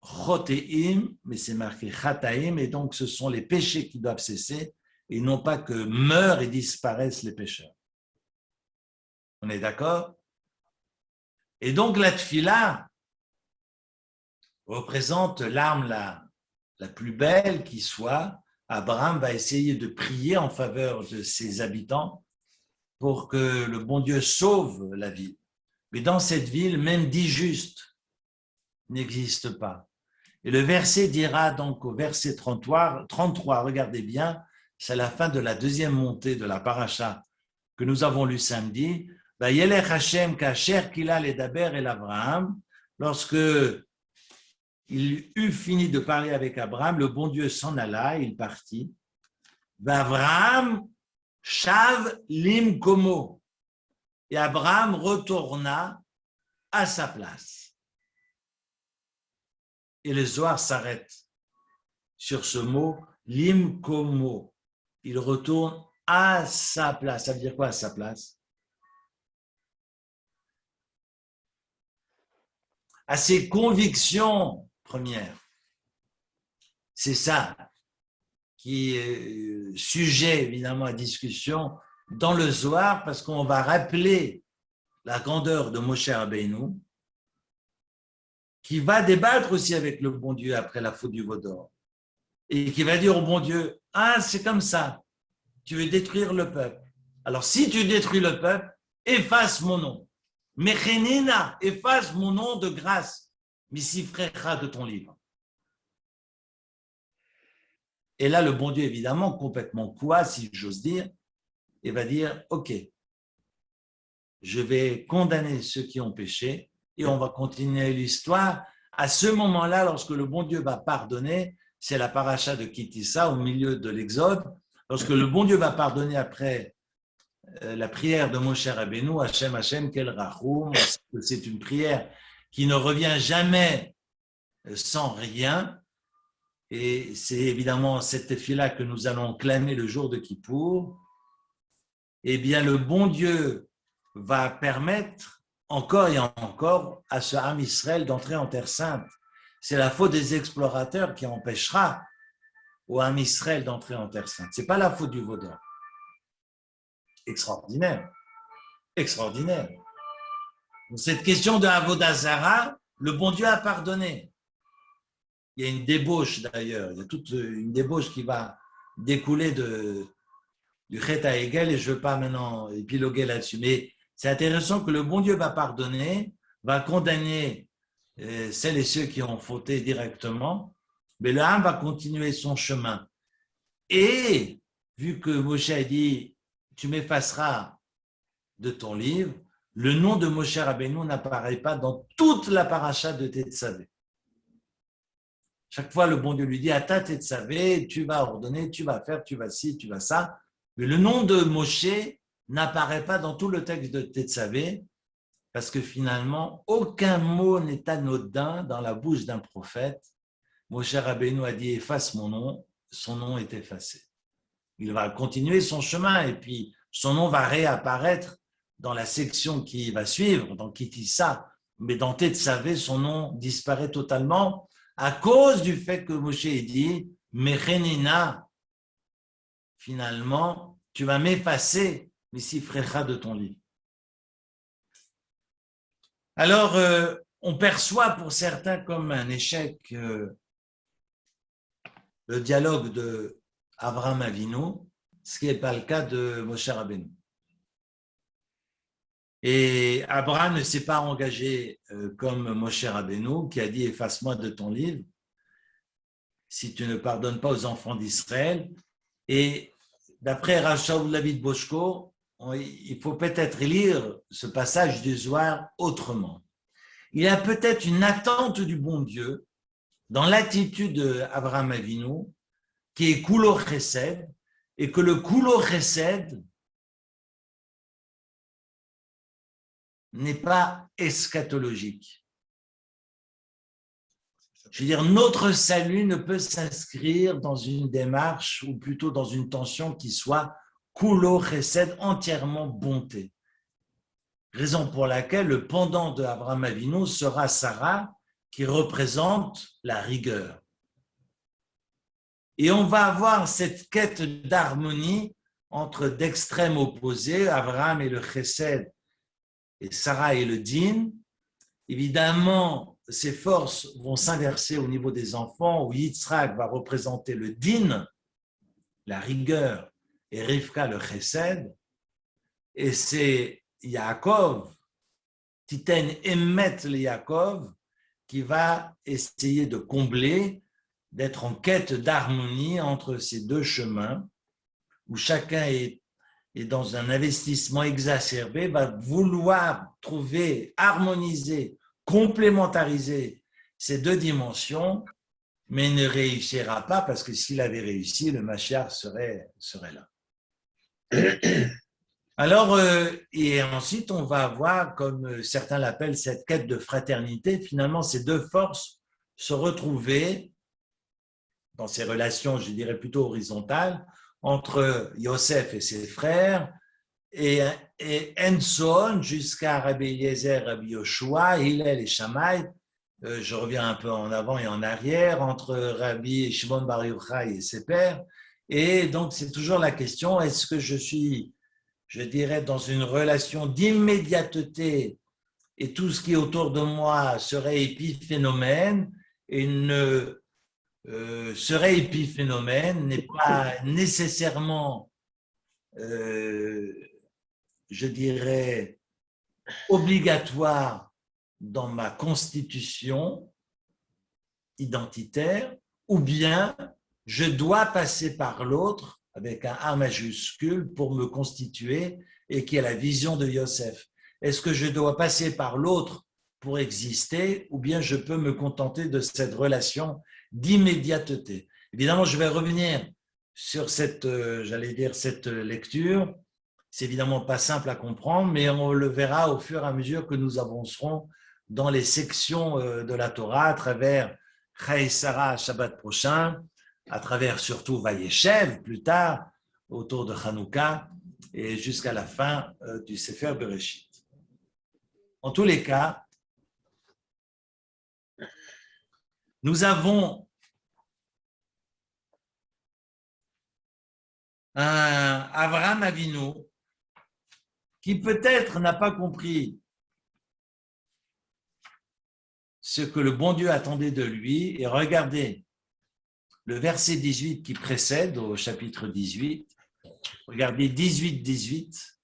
Choteim, mais c'est marqué Chataim, et donc ce sont les péchés qui doivent cesser, et non pas que meurent et disparaissent les pécheurs. On est d'accord? Et donc la tfila représente l'arme la plus belle qui soit. Abraham va essayer de prier en faveur de ses habitants pour que le bon Dieu sauve la ville. Mais dans cette ville, même 10 justes n'existent pas. Et le verset dira donc au verset 33, regardez bien, c'est la fin de la deuxième montée de la paracha que nous avons lu samedi. Vayelech Hashem kasher kila ledaber el Abraham. Lorsque il eut fini de parler avec Abraham, le bon Dieu s'en alla, il partit. Abraham shav limkomo. Et Abraham retourna à sa place. Et le Zohar s'arrête sur ce mot limkomo. Il retourne à sa place. Ça veut dire quoi à sa place? À ses convictions premières. C'est ça qui est sujet évidemment à discussion dans le Zohar, parce qu'on va rappeler la grandeur de Moshe Rabbeinu, qui va débattre aussi avec le bon Dieu après la faute du veau d'or, et qui va dire au bon Dieu, c'est comme ça, tu veux détruire le peuple. Alors si tu détruis le peuple, efface mon nom. Mechenina, efface mon nom de grâce, misifrecha de ton livre. Et là, le bon Dieu, évidemment, complètement quoi, si j'ose dire, et va dire, ok, je vais condamner ceux qui ont péché, et on va continuer l'histoire. À ce moment-là, lorsque le bon Dieu va pardonner, c'est la paracha de Kitissa au milieu de l'Exode, lorsque le bon Dieu va pardonner après la prière de Moshe Rabbeinu, Hachem Hachem Kel Rachum, c'est une prière qui ne revient jamais sans rien. Et c'est évidemment cette tefila que nous allons clamer le jour de Kippour. Eh bien, le bon Dieu va permettre encore et encore à ce Ham Israël d'entrer en Terre Sainte. C'est la faute des explorateurs qui empêchera au Ham Israël d'entrer en Terre Sainte. Ce n'est pas la faute du vaudor. Extraordinaire. Extraordinaire. Pour cette question de Avodah Zara, le bon Dieu a pardonné. Il y a une débauche d'ailleurs, il y a toute une débauche qui va découler du Chet HaEgel et je ne veux pas maintenant épiloguer là-dessus. Mais c'est intéressant que le bon Dieu va pardonner, va condamner celles et ceux qui ont fauté directement, mais le Ham va continuer son chemin. Et vu que Moshe a dit « tu m'effaceras de ton livre », le nom de Moshe Rabbeinu n'apparaît pas dans toute la paracha de Tetzavé. Chaque fois, le bon Dieu lui dit « Ata Tetzavé, tu vas ordonner, tu vas faire, tu vas ci, tu vas ça ». Mais le nom de Moshe n'apparaît pas dans tout le texte de Tetzavé parce que finalement, aucun mot n'est anodin dans la bouche d'un prophète. Moshe Rabbeinu a dit « efface mon nom », son nom est effacé. Il va continuer son chemin et puis son nom va réapparaître dans la section qui va suivre, dans Kitissa. Mais dans Tetzavé, son nom disparaît totalement à cause du fait que Moshe ait dit « Mechenina », finalement, tu vas m'effacer, Missifrecha, de ton livre. Alors, on perçoit pour certains comme un échec le dialogue de Abraham Avinu, ce qui n'est pas le cas de Moshe Rabbeinu. Et Abraham ne s'est pas engagé comme Moshe Rabbeinu, qui a dit « efface-moi de ton livre, si tu ne pardonnes pas aux enfants d'Israël ». Et d'après Rav Shaul David Boshko, il faut peut-être lire ce passage du Zohar autrement. Il y a peut-être une attente du bon Dieu dans l'attitude d'Abraham Avinu, qui est Kulo Chesed, et que le Kulo Chesed n'est pas eschatologique. Je veux dire, notre salut ne peut s'inscrire dans une démarche ou plutôt dans une tension qui soit Kulo Chesed, entièrement bonté. Raison pour laquelle le pendant de Abraham Avinu sera Sarah, qui représente la rigueur. Et on va avoir cette quête d'harmonie entre d'extrêmes opposés, Abraham et le Chesed, et Sarah et le Din. Évidemment, ces forces vont s'inverser au niveau des enfants, où Yitzhak va représenter le Din, la rigueur, et Rivka le Chesed. Et c'est Yaakov, Titen Emet le Yaakov, qui va essayer de combler, d'être en quête d'harmonie entre ces deux chemins, où chacun est dans un investissement exacerbé, va vouloir trouver, harmoniser, complémentariser ces deux dimensions, mais ne réussira pas parce que s'il avait réussi, le Mashiach serait là. Alors, et ensuite, on va avoir, comme certains l'appellent, cette quête de fraternité. Finalement, ces deux forces se retrouver dans ces relations, je dirais plutôt horizontales, entre Yosef et ses frères, et Enson jusqu'à Rabbi Eliezer, Rabbi Yoshua, Hillel et Shammai. Je reviens un peu en avant et en arrière, entre Rabbi Shimon Bar Yochai et ses pères. Et donc, c'est toujours la question, est-ce que je suis, je dirais, dans une relation d'immédiateté et tout ce qui est autour de moi serait épiphénomène et serait épiphénomène, n'est pas nécessairement, je dirais, obligatoire dans ma constitution identitaire, ou bien je dois passer par l'autre avec un A majuscule pour me constituer et qui est la vision de Yosef. Est-ce que je dois passer par l'autre pour exister ou bien je peux me contenter de cette relation d'immédiateté? Évidemment, je vais revenir sur cette, j'allais dire, cette lecture. C'est évidemment pas simple à comprendre, mais on le verra au fur et à mesure que nous avancerons dans les sections de la Torah, à travers Chayei Sarah, Shabbat prochain, à travers surtout Vayeshev, plus tard, autour de Hanouka, et jusqu'à la fin du Sefer Bereshit. En tous les cas, nous avons un Avraham Avinu qui peut-être n'a pas compris ce que le bon Dieu attendait de lui. Et regardez le verset 18 qui précède au chapitre 18. Regardez 18.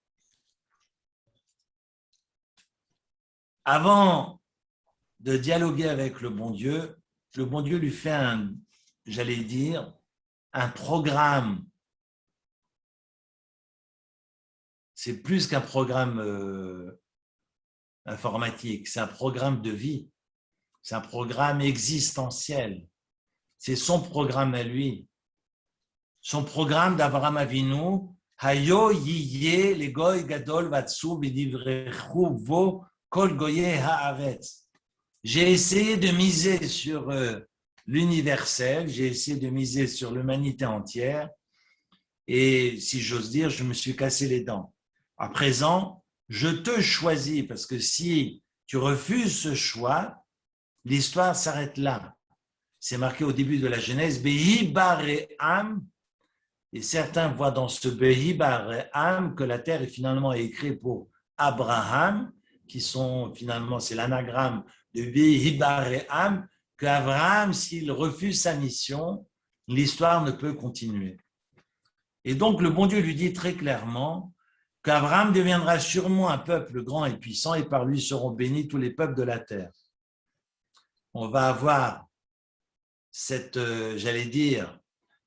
Avant de dialoguer avec le bon Dieu lui fait j'allais dire, un programme. C'est plus qu'un programme informatique, c'est un programme de vie, c'est un programme existentiel. C'est son programme à lui. Son programme d'Avraham Avinu, Hayo yiye le goy gadol vatsu b'divrechu vo kol goye haaretz. J'ai essayé de miser sur l'universel, j'ai essayé de miser sur l'humanité entière, et si j'ose dire, je me suis cassé les dents. À présent, je te choisis, parce que si tu refuses ce choix, l'histoire s'arrête là. C'est marqué au début de la Genèse, Behi bare'am, et certains voient dans ce Behi bare'am que la terre est finalement écrite pour Abraham, qui sont finalement, c'est l'anagramme de Behi bare'am, qu'Abraham, s'il refuse sa mission, l'histoire ne peut continuer. Et donc le bon Dieu lui dit très clairement qu'Abraham deviendra sûrement un peuple grand et puissant, et par lui seront bénis tous les peuples de la terre. On va avoir cette, j'allais dire,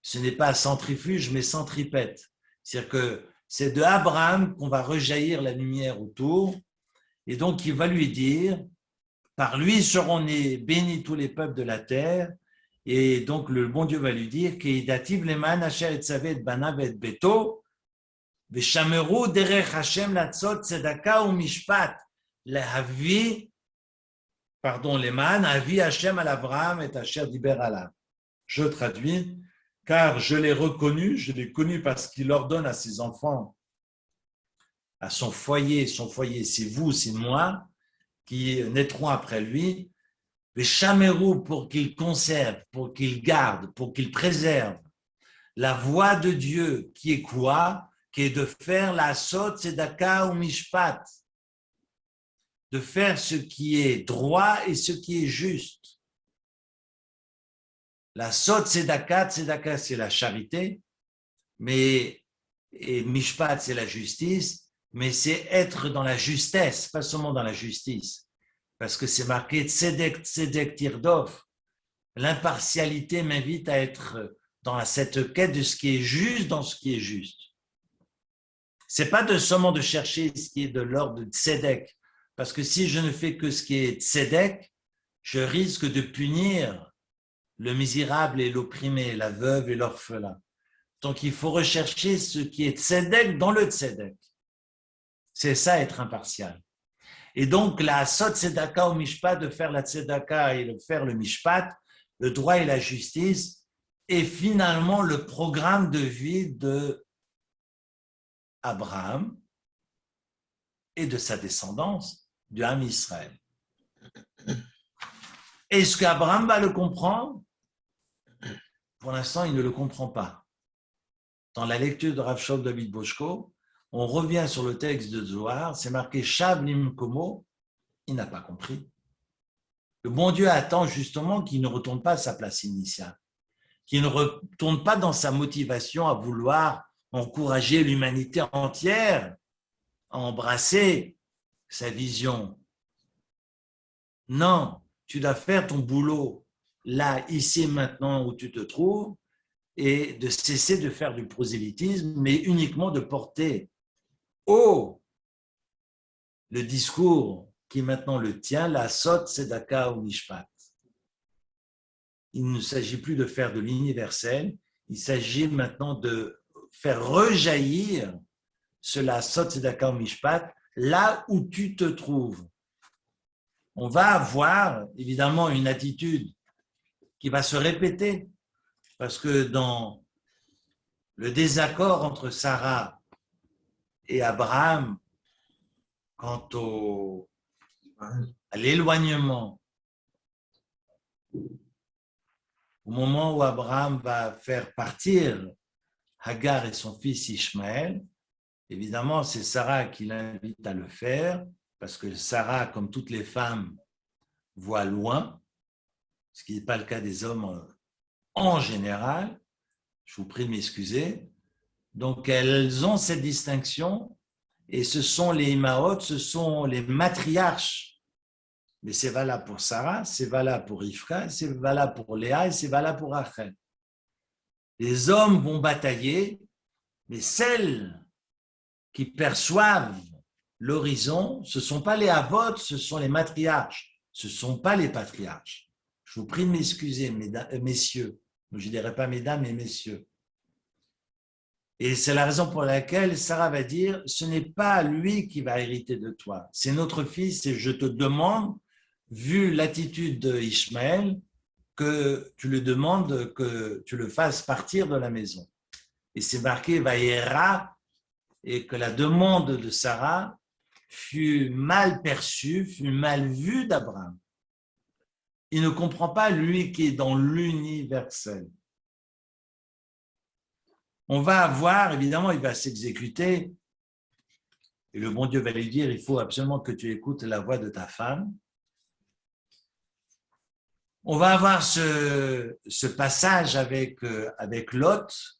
ce n'est pas centrifuge, mais centripète. C'est-à-dire que c'est de Abraham qu'on va rejaillir la lumière autour, et donc il va lui dire, par lui seront bénis tous les peuples de la terre, et donc le bon Dieu va lui dire, Keidativ leman asher etzavet banav et beto, Veshameru derech Hashem latzot tzedaka ou mishpat lehavi, leman havi Hashem al Avraham et asher diber alav. Je traduis, car je l'ai reconnu, je l'ai connu parce qu'il ordonne à ses enfants, à son foyer c'est vous, c'est moi, qui naîtront après lui, Veshameru pour qu'il conserve, pour qu'il garde, pour qu'il préserve la voie de Dieu qui est quoi? Qui est de faire la sot tzedaka ou mishpat, de faire ce qui est droit et ce qui est juste. La sot tzedaka c'est la charité, et mishpat c'est la justice, mais c'est être dans la justesse, pas seulement dans la justice, parce que c'est marqué tzedek tirdof. L'impartialité m'invite à être dans cette quête de ce qui est juste dans ce qui est juste. C'est pas seulement de chercher ce qui est de l'ordre de tzedek, parce que si je ne fais que ce qui est tzedek, je risque de punir le misérable et l'opprimé, la veuve et l'orphelin. Donc il faut rechercher ce qui est tzedek dans le tzedek. C'est ça être impartial. Et donc la sot tzedaka ou mishpat, de faire la tzedaka et de faire le mishpat, le droit et la justice, est finalement le programme de vie de Abraham et de sa descendance, du Ham Israël. Est-ce qu'Abraham va le comprendre? Pour l'instant, il ne le comprend pas. Dans la lecture de Rav Shaul David Boshko, on revient sur le texte de Zohar, c'est marqué Shav Limkomo, il n'a pas compris. Le bon Dieu attend justement qu'il ne retourne pas à sa place initiale, qu'il ne retourne pas dans sa motivation à vouloir encourager l'humanité entière à embrasser sa vision. Non, tu dois faire ton boulot là, ici, maintenant où tu te trouves, et de cesser de faire du prosélytisme, mais uniquement de porter haut le discours qui est maintenant le tien, la sot, tzedaka ou mishpat. Il ne s'agit plus de faire de l'universel, il s'agit maintenant de faire rejaillir cela, Sot Tzedaka Mishpat, là où tu te trouves. On va avoir évidemment une attitude qui va se répéter, parce que dans le désaccord entre Sarah et Abraham, quant à l'éloignement, au moment où Abraham va faire partir Hagar et son fils Ishmaël, évidemment, c'est Sarah qui l'invite à le faire, parce que Sarah, comme toutes les femmes, voit loin, ce qui n'est pas le cas des hommes en général. Je vous prie de m'excuser. Donc, elles ont cette distinction, et ce sont les Imaot, ce sont les matriarches. Mais c'est valable pour Sarah, c'est valable pour Rivka, c'est valable pour Léa et c'est valable pour Rachel. Les hommes vont batailler, mais celles qui perçoivent l'horizon, ce ne sont pas les Avot, ce sont les matriarches, ce ne sont pas les patriarches. Je vous prie de m'excuser, messieurs. Je ne dirais pas mesdames, mais messieurs. Et c'est la raison pour laquelle Sarah va dire, ce n'est pas lui qui va hériter de toi, c'est notre fils et je te demande, vu l'attitude d'Ishmaël, que tu le demandes, que tu le fasses partir de la maison. Et c'est marqué Vaïra, et que la demande de Sarah fut mal perçue, fut mal vue d'Abraham. Il ne comprend pas, lui qui est dans l'universel. On va avoir, évidemment, il va s'exécuter, et le bon Dieu va lui dire, il faut absolument que tu écoutes la voix de ta femme. On va avoir ce passage avec Lot.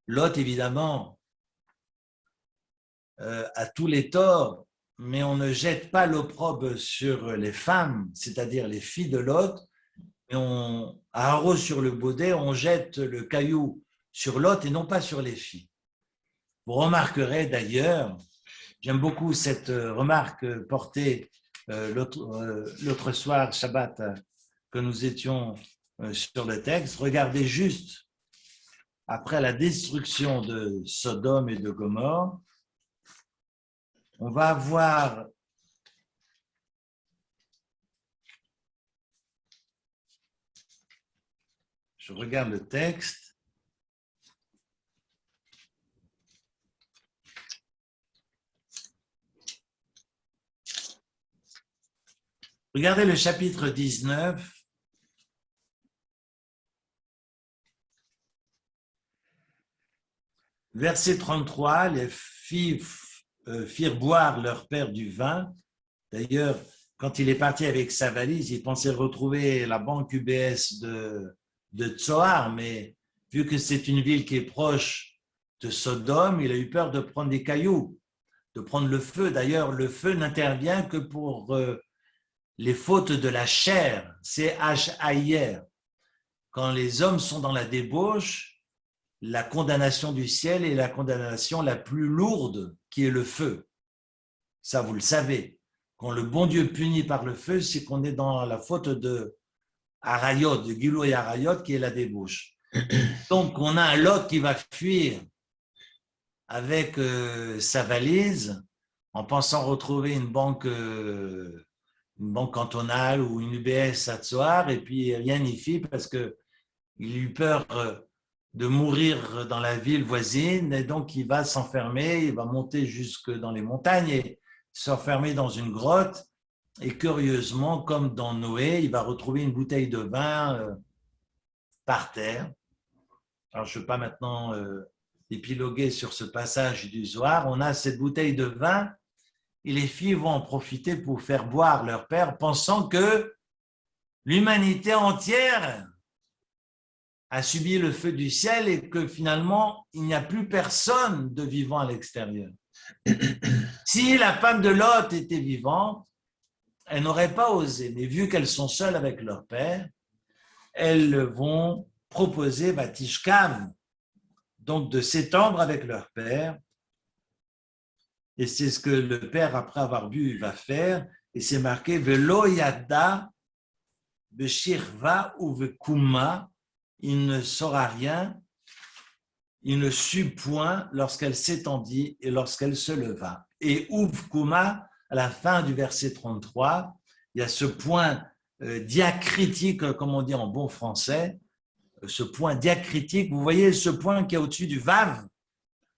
Lot, évidemment, a tous les torts, mais on ne jette pas l'opprobre sur les femmes, c'est-à-dire les filles de Lot, mais à Haro sur le baudet, on jette le caillou sur Lot et non pas sur les filles. Vous remarquerez d'ailleurs, j'aime beaucoup cette remarque portée l'autre soir, Shabbat, que nous étions sur le texte. Regardez juste, après la destruction de Sodome et de Gomorrhe, on va avoir je regarde le texte. Regardez le chapitre 19. Verset 33, les filles firent boire leur père du vin. D'ailleurs, quand il est parti avec sa valise, il pensait retrouver la banque UBS de Tsoar, mais vu que c'est une ville qui est proche de Sodome, il a eu peur de prendre des cailloux, de prendre le feu. D'ailleurs, le feu n'intervient que pour les fautes de la chair, C-H-A-I-R. Quand les hommes sont dans la débauche, la condamnation du ciel est la condamnation la plus lourde, qui est le feu. Ça, vous le savez. Quand le bon Dieu punit par le feu, c'est qu'on est dans la faute de Arayot, de Gilou et Arayot, qui est la débauche. Donc, on a un Lot qui va fuir avec sa valise en pensant retrouver une banque cantonale ou une UBS à Tsoar, et puis rien n'y fit parce qu'il a eu peur de mourir dans la ville voisine, et donc il va s'enfermer, il va monter jusque dans les montagnes et s'enfermer dans une grotte, et curieusement, comme dans Noé, il va retrouver une bouteille de vin par terre. Alors je ne veux pas maintenant épiloguer sur ce passage du Zohar, on a cette bouteille de vin, et les filles vont en profiter pour faire boire leur père, pensant que l'humanité entière a subi le feu du ciel et que finalement, il n'y a plus personne de vivant à l'extérieur. Si la femme de Lot était vivante, elles n'auraient pas osé, mais vu qu'elles sont seules avec leur père, elles vont proposer Vatishkav, donc de s'étendre avec leur père. Et c'est ce que le père, après avoir bu, va faire. Et c'est marqué Velo yada beshirva ou vekuma. Il ne saura rien il ne sut point lorsqu'elle s'étendit et lorsqu'elle se leva. Et Uvkuma, à la fin du verset 33, il y a ce point diacritique, comme on dit en bon français, ce point diacritique, vous voyez ce point qui est au-dessus du Vav,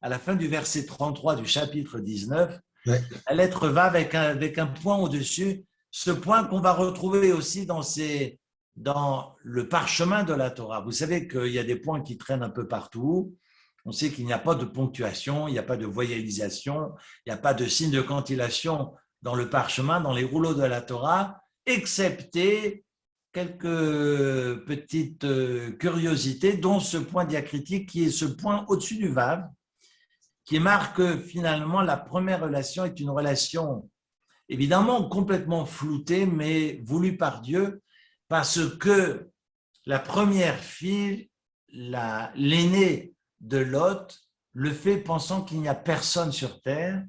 à la fin du verset 33 du chapitre 19, Ouais. la lettre Vav avec un point au-dessus, ce point qu'on va retrouver aussi dans le parchemin de la Torah. Vous savez qu'il y a des points qui traînent un peu partout. On sait qu'il n'y a pas de ponctuation, il n'y a pas de voyalisation, il n'y a pas de signe de cantillation dans le parchemin, dans les rouleaux de la Torah, excepté quelques petites curiosités, dont ce point diacritique qui est ce point au-dessus du Vav, qui marque finalement la première relation est une relation évidemment complètement floutée, mais voulue par Dieu, parce que la première fille, l'aînée de Lot, le fait pensant qu'il n'y a personne sur terre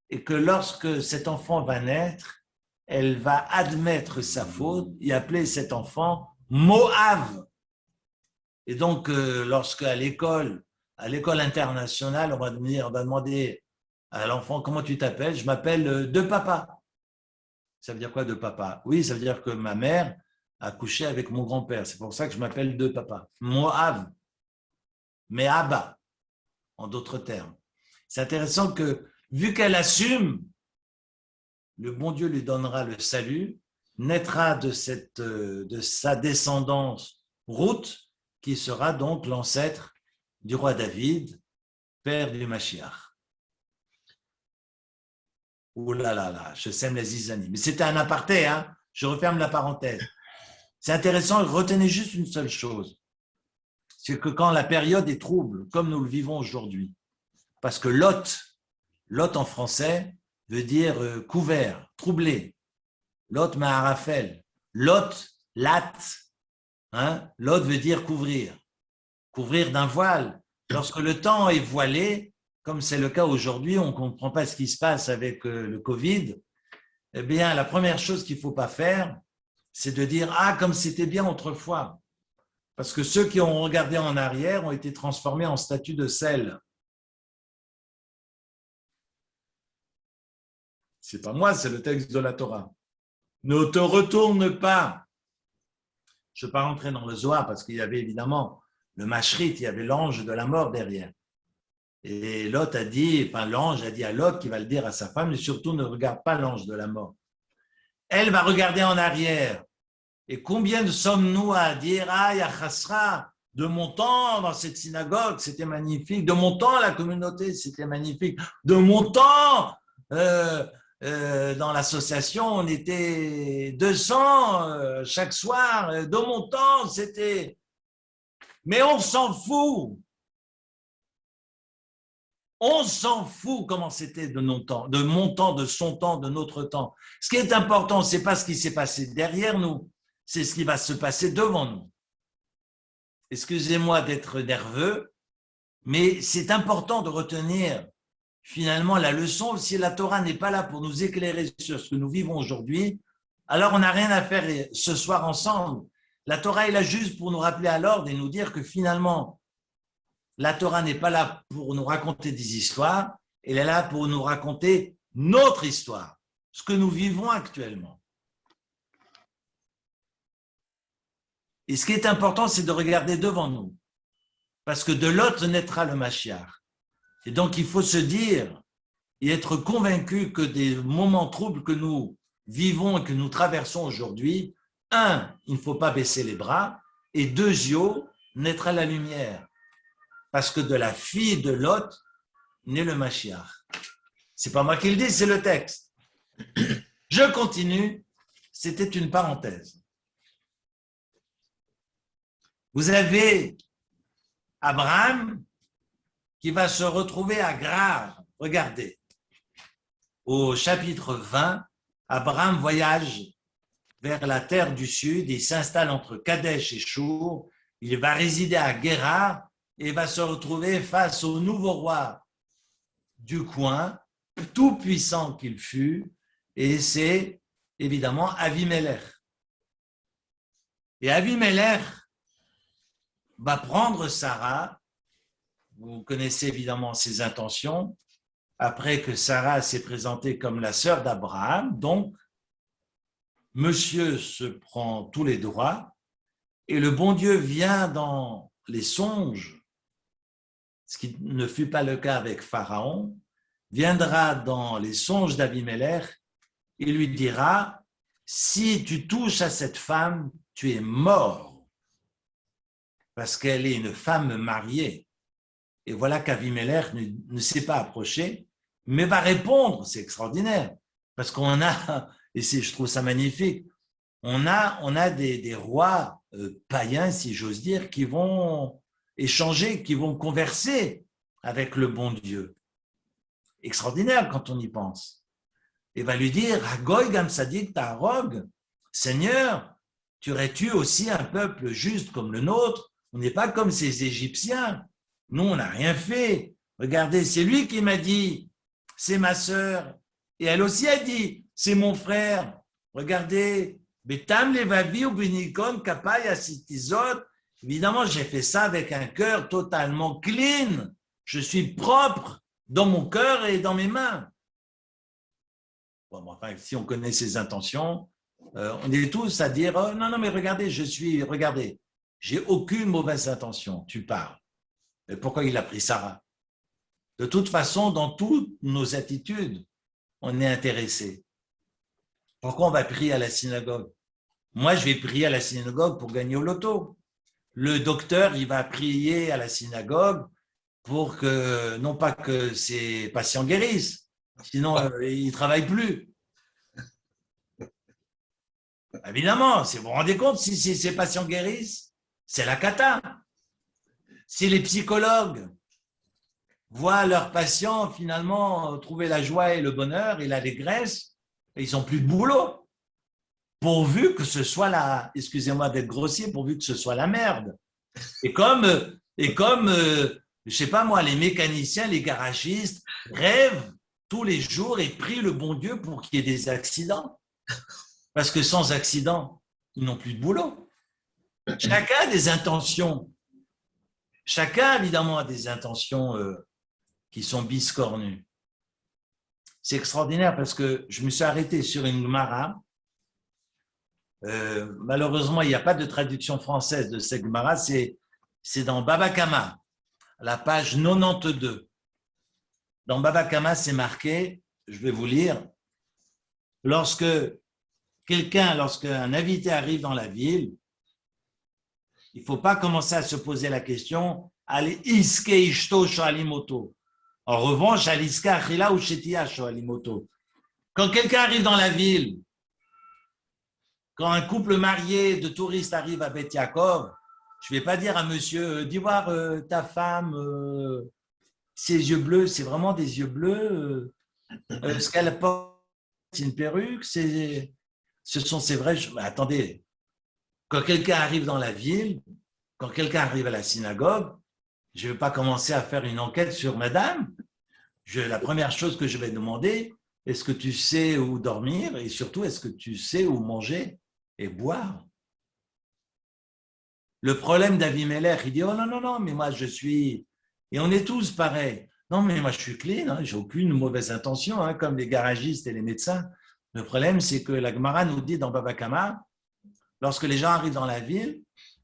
et que lorsque cet enfant va naître, elle va admettre sa faute et appeler cet enfant Moab. Et donc, lorsque à l'école internationale, on va demander à l'enfant, comment tu t'appelles? Je m'appelle De Papa. Ça veut dire quoi, De Papa? Oui, ça veut dire que ma mère a couché avec mon grand-père. C'est pour ça que je m'appelle De Papa. Moab. Mais Abba, en d'autres termes. C'est intéressant que, vu qu'elle assume, le bon Dieu lui donnera le salut, naîtra de sa descendance Ruth, qui sera donc l'ancêtre du roi David, père du Mashiach. Ouh là là là, je sème les zizanies. Mais c'était un aparté, hein? Je referme la parenthèse. C'est intéressant, retenez juste une seule chose. C'est que quand la période est trouble, comme nous le vivons aujourd'hui, parce que Lot en français veut dire couvert, troublé. Lot Maharafel. Lot, lat. Hein? Lot veut dire couvrir. Couvrir d'un voile. Lorsque le temps est voilé, comme c'est le cas aujourd'hui, on ne comprend pas ce qui se passe avec le Covid, eh bien, la première chose qu'il ne faut pas faire, c'est de dire « Ah, comme c'était bien autrefois ». Parce que ceux qui ont regardé en arrière ont été transformés en statues de sel. Ce n'est pas moi, c'est le texte de la Torah. Ne te retourne pas. Je ne vais pas rentrer dans le Zohar parce qu'il y avait évidemment le Mashrit, il y avait l'ange de la mort derrière. Et l'ange a dit à Lot qu'il va le dire à sa femme, mais surtout ne regarde pas l'ange de la mort. Elle va regarder en arrière. Et combien sommes-nous à dire, ah, Yachasra, de mon temps dans cette synagogue, c'était magnifique. De mon temps, la communauté, c'était magnifique. De mon temps, dans l'association, on était 200 chaque soir. De mon temps, c'était... Mais on s'en fout. On s'en fout comment c'était de mon temps, de son temps, de notre temps. Ce qui est important, ce n'est pas ce qui s'est passé derrière nous, c'est ce qui va se passer devant nous. Excusez-moi d'être nerveux, mais c'est important de retenir finalement la leçon. Si la Torah n'est pas là pour nous éclairer sur ce que nous vivons aujourd'hui, alors on n'a rien à faire ce soir ensemble. La Torah est là juste pour nous rappeler à l'ordre et nous dire que finalement, la Torah n'est pas là pour nous raconter des histoires, elle est là pour nous raconter notre histoire, ce que nous vivons actuellement. Et ce qui est important, c'est de regarder devant nous, parce que de Lot naîtra le Mashiach. Et donc, il faut se dire et être convaincu que des moments troubles que nous vivons et que nous traversons aujourd'hui, un, il ne faut pas baisser les bras, et deux, naîtra la lumière. Parce que de la fille de Lot naît le Mashiach. C'est pas moi qui le dis, c'est le texte. Je continue, c'était une parenthèse. Vous avez Abraham qui va se retrouver à Grar. Regardez, au chapitre 20, Abraham voyage vers la terre du sud, il s'installe entre Kadesh et Chour, il va résider à Guérar, et va se retrouver face au nouveau roi du coin, tout puissant qu'il fut, et c'est évidemment Avimelech. Et Avimelech va prendre Sarah vous connaissez évidemment ses intentions, après que Sarah s'est présentée comme la sœur d'Abraham, donc, monsieur se prend tous les droits, et le bon Dieu vient dans les songes, ce qui ne fut pas le cas avec Pharaon, viendra dans les songes d'Abimelech et lui dira, si tu touches à cette femme, tu es mort, parce qu'elle est une femme mariée. Et voilà qu'Abimelech ne s'est pas approché, mais va répondre, c'est extraordinaire, parce qu'on a, et je trouve ça magnifique, on a des rois païens, si j'ose dire, qui vont échanger, qui vont converser avec le bon Dieu. Extraordinaire quand on y pense. Et va lui dire, Hagoy gam sadik ta'arog, Seigneur, tu aurais tué aussi un peuple juste comme le nôtre, on n'est pas comme ces Égyptiens, nous on n'a rien fait, regardez, c'est lui qui m'a dit, c'est ma sœur, et elle aussi a dit, c'est mon frère, regardez, Betam levavi ou benikon kapay asitizot, évidemment j'ai fait ça avec un cœur totalement clean, je suis propre dans mon cœur et dans mes mains. Bon, enfin, si on connaît ses intentions, on est tous à dire, oh, non, mais regardez, j'ai aucune mauvaise intention, tu parles. Mais pourquoi il a pris Sarah? De toute façon, dans toutes nos attitudes, on est intéressé. Pourquoi on va prier à la synagogue? Moi, je vais prier à la synagogue pour gagner au loto. Le docteur, il va prier à la synagogue pour que, non pas que ses patients guérissent, sinon il ne travaille plus. Évidemment, si vous vous rendez compte, si ces patients guérissent, c'est la cata. Si les psychologues voient leurs patients finalement trouver la joie et le bonheur et l'allégresse, ils n'ont plus de boulot. Pourvu que ce soit la, excusez-moi d'être grossier, pourvu que ce soit la merde. Et comme je sais pas moi, les mécaniciens, les garagistes rêvent tous les jours et prient le bon Dieu pour qu'il y ait des accidents. Parce que sans accident, ils n'ont plus de boulot. Chacun a des intentions. Chacun, évidemment, a des intentions qui sont biscornues. C'est extraordinaire parce que je me suis arrêté sur une Gemara. Malheureusement, il n'y a pas de traduction française de cette Gemara. C'est dans Baba Kama, la page 92. Dans Baba Kama, c'est marqué, je vais vous lire, lorsqu'un invité arrive dans la ville, il ne faut pas commencer à se poser la question, allez, iske ishto shoalimoto. En revanche, aliska achila ou shetia shoalimoto. Quand quelqu'un arrive dans la ville, quand un couple marié de touristes arrive à Beth Yaakov, je ne vais pas dire à monsieur, dis voir ta femme, ses yeux bleus, c'est vraiment des yeux bleus, ce qu'elle porte, c'est une perruque, ce sont ses vrais... Attendez, quand quelqu'un arrive dans la ville, quand quelqu'un arrive à la synagogue, je ne vais pas commencer à faire une enquête sur madame. La première chose que je vais demander, est-ce que tu sais où dormir et surtout, est-ce que tu sais où manger et boire? Le problème d'Avimelech, il dit, oh non, mais moi je suis... Et on est tous pareils. Non, mais moi je suis clean, hein, j'ai aucune mauvaise intention, hein, comme les garagistes et les médecins. Le problème, c'est que la Gemara nous dit dans Baba Kama, lorsque les gens arrivent dans la ville,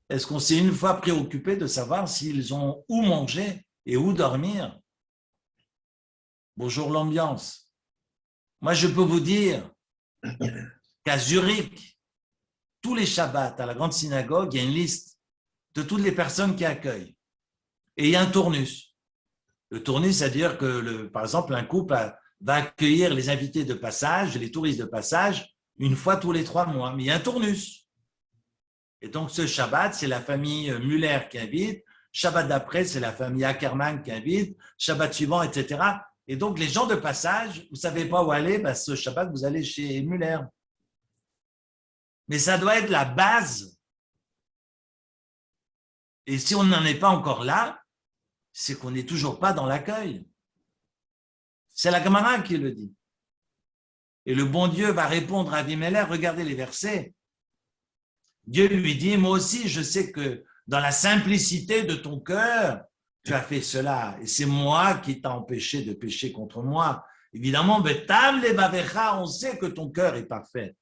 est-ce qu'on s'est une fois préoccupé de savoir s'ils ont où manger et où dormir? Bonjour l'ambiance. Moi, je peux vous dire qu'à Zurich, tous les Shabbats, à la grande synagogue, il y a une liste de toutes les personnes qui accueillent. Et il y a un tournus. Le tournus, c'est-à-dire que, par exemple, un couple va accueillir les invités de passage, les touristes de passage, une fois tous les 3 mois. Mais il y a un tournus. Et donc, ce Shabbat, c'est la famille Muller qui invite. Shabbat d'après, c'est la famille Ackerman qui invite. Shabbat suivant, etc. Et donc, les gens de passage, vous ne savez pas où aller, ben, ce Shabbat, vous allez chez Muller. Mais ça doit être la base. Et si on n'en est pas encore là, c'est qu'on n'est toujours pas dans l'accueil. C'est la Gemara qui le dit. Et le bon Dieu va répondre à Avimelech, regardez les versets. Dieu lui dit, moi aussi, je sais que dans la simplicité de ton cœur, tu as fait cela, et c'est moi qui t'ai empêché de pécher contre moi. Évidemment, Betam levavecha, on sait que ton cœur est parfait.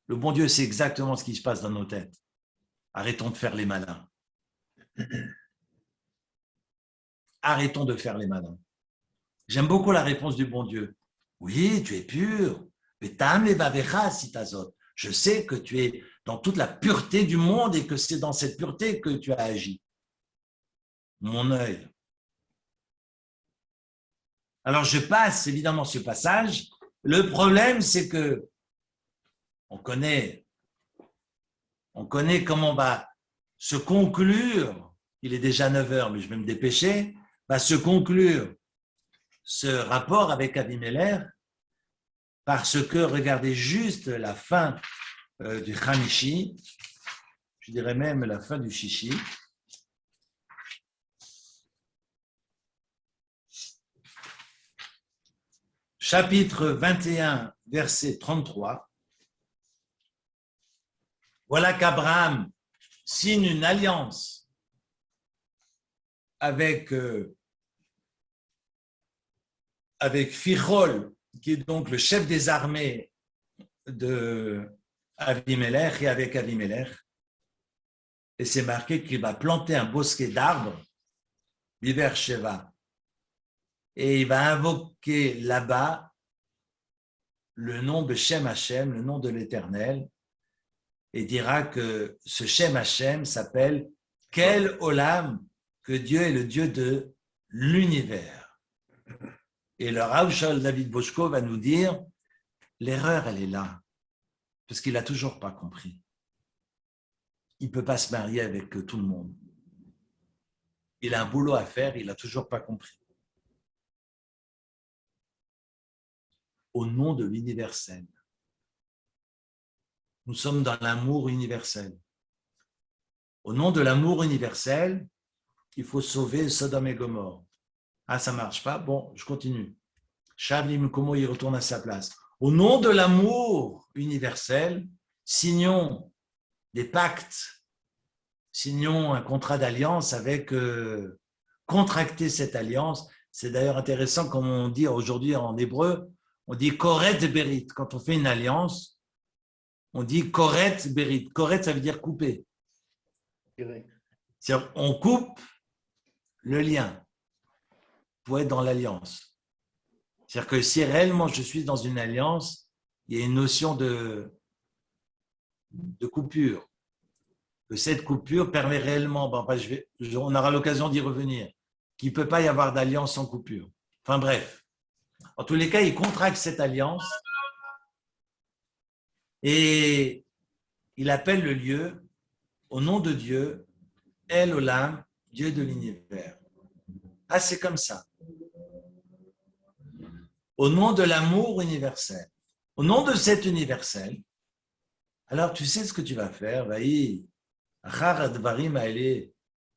Le bon Dieu sait exactement ce qui se passe dans nos têtes. Arrêtons de faire les malins. Arrêtons de faire les malins. J'aime beaucoup la réponse du bon Dieu. Oui, tu es pur. Betam levavecha sitazot. Je sais que tu es dans toute la pureté du monde et que c'est dans cette pureté que tu as agi. Mon œil. Alors, je passe évidemment ce passage. Le problème, c'est que on connaît comment va se conclure, il est déjà 9h, mais je vais me dépêcher, va se conclure ce rapport avec Avimelech, parce que, regardez juste la fin du Khamishi, je dirais même la fin du Shishi. Chapitre 21, verset 33. Voilà qu'Abraham signe une alliance avec Phichol, qui est donc le chef des armées de Avimelech, et avec Avimelech. Et c'est marqué qu'il va planter un bosquet d'arbres, Biver Sheva. Et il va invoquer là-bas le nom de Shem Hashem, le nom de l'Éternel, et dira que ce Shem Hashem s'appelle Quel Olam, que Dieu est le Dieu de l'univers. Et le Rav Shaul David Boshko va nous dire, l'erreur, elle est là, parce qu'il n'a toujours pas compris. Il ne peut pas se marier avec tout le monde. Il a un boulot à faire, il n'a toujours pas compris. Au nom de l'universel. Nous sommes dans l'amour universel. Au nom de l'amour universel, il faut sauver Sodome et Gomorrhe. Ah, ça ne marche pas? Bon, je continue. Shavli Mukomo, il retourne à sa place. Au nom de l'amour universel, signons des pactes, signons un contrat d'alliance avec contracter cette alliance. C'est d'ailleurs intéressant, comme on dit aujourd'hui en hébreu, on dit koret berit. Quand on fait une alliance, on dit koret berit. Koret, ça veut dire couper. C'est-à-dire, on coupe le lien pour être dans l'alliance. C'est-à-dire que si réellement je suis dans une alliance, il y a une notion de coupure. Que cette coupure permet réellement, on aura l'occasion d'y revenir, qu'il ne peut pas y avoir d'alliance sans coupure. Enfin bref. En tous les cas, il contracte cette alliance et il appelle le lieu au nom de Dieu, El Olam, Dieu de l'univers. Ah, c'est comme ça. Au nom de l'amour universel. Au nom de cet universel, alors tu sais ce que tu vas faire,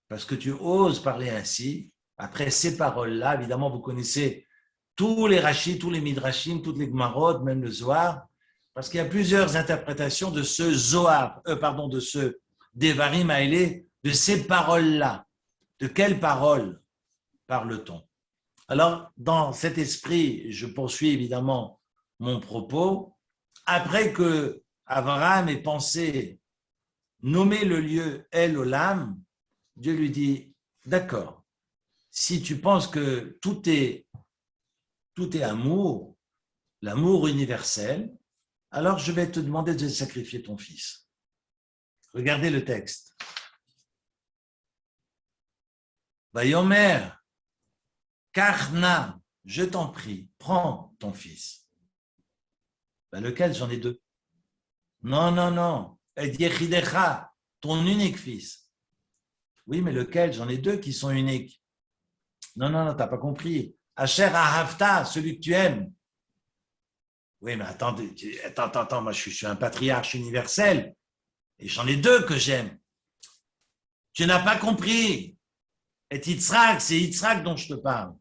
parce que tu oses parler ainsi, après ces paroles-là, évidemment, vous connaissez tous les Rachis, tous les Midrashim, toutes les Gmarot, même le Zohar, parce qu'il y a plusieurs interprétations de ce Zohar, de ce Devarim Haélé, de ces paroles-là. De quelles paroles parle-t-on? Alors, dans cet esprit, je poursuis évidemment mon propos. Après que Abraham ait pensé nommer le lieu El Olam, Dieu lui dit, d'accord, si tu penses que tout est amour, l'amour universel, alors je vais te demander de sacrifier ton fils. Regardez le texte. Vayomer, Karna, je t'en prie, prends ton fils. Lequel? J'en ai deux. Non. Et Yechidecha, ton unique fils. Oui, mais lequel? J'en ai deux qui sont uniques. Non, tu n'as pas compris. Asher Ahavta, celui que tu aimes. Oui, mais attends, moi je suis un patriarche universel et j'en ai deux que j'aime. Tu n'as pas compris. Et Yitzhak, c'est Yitzhak dont je te parle.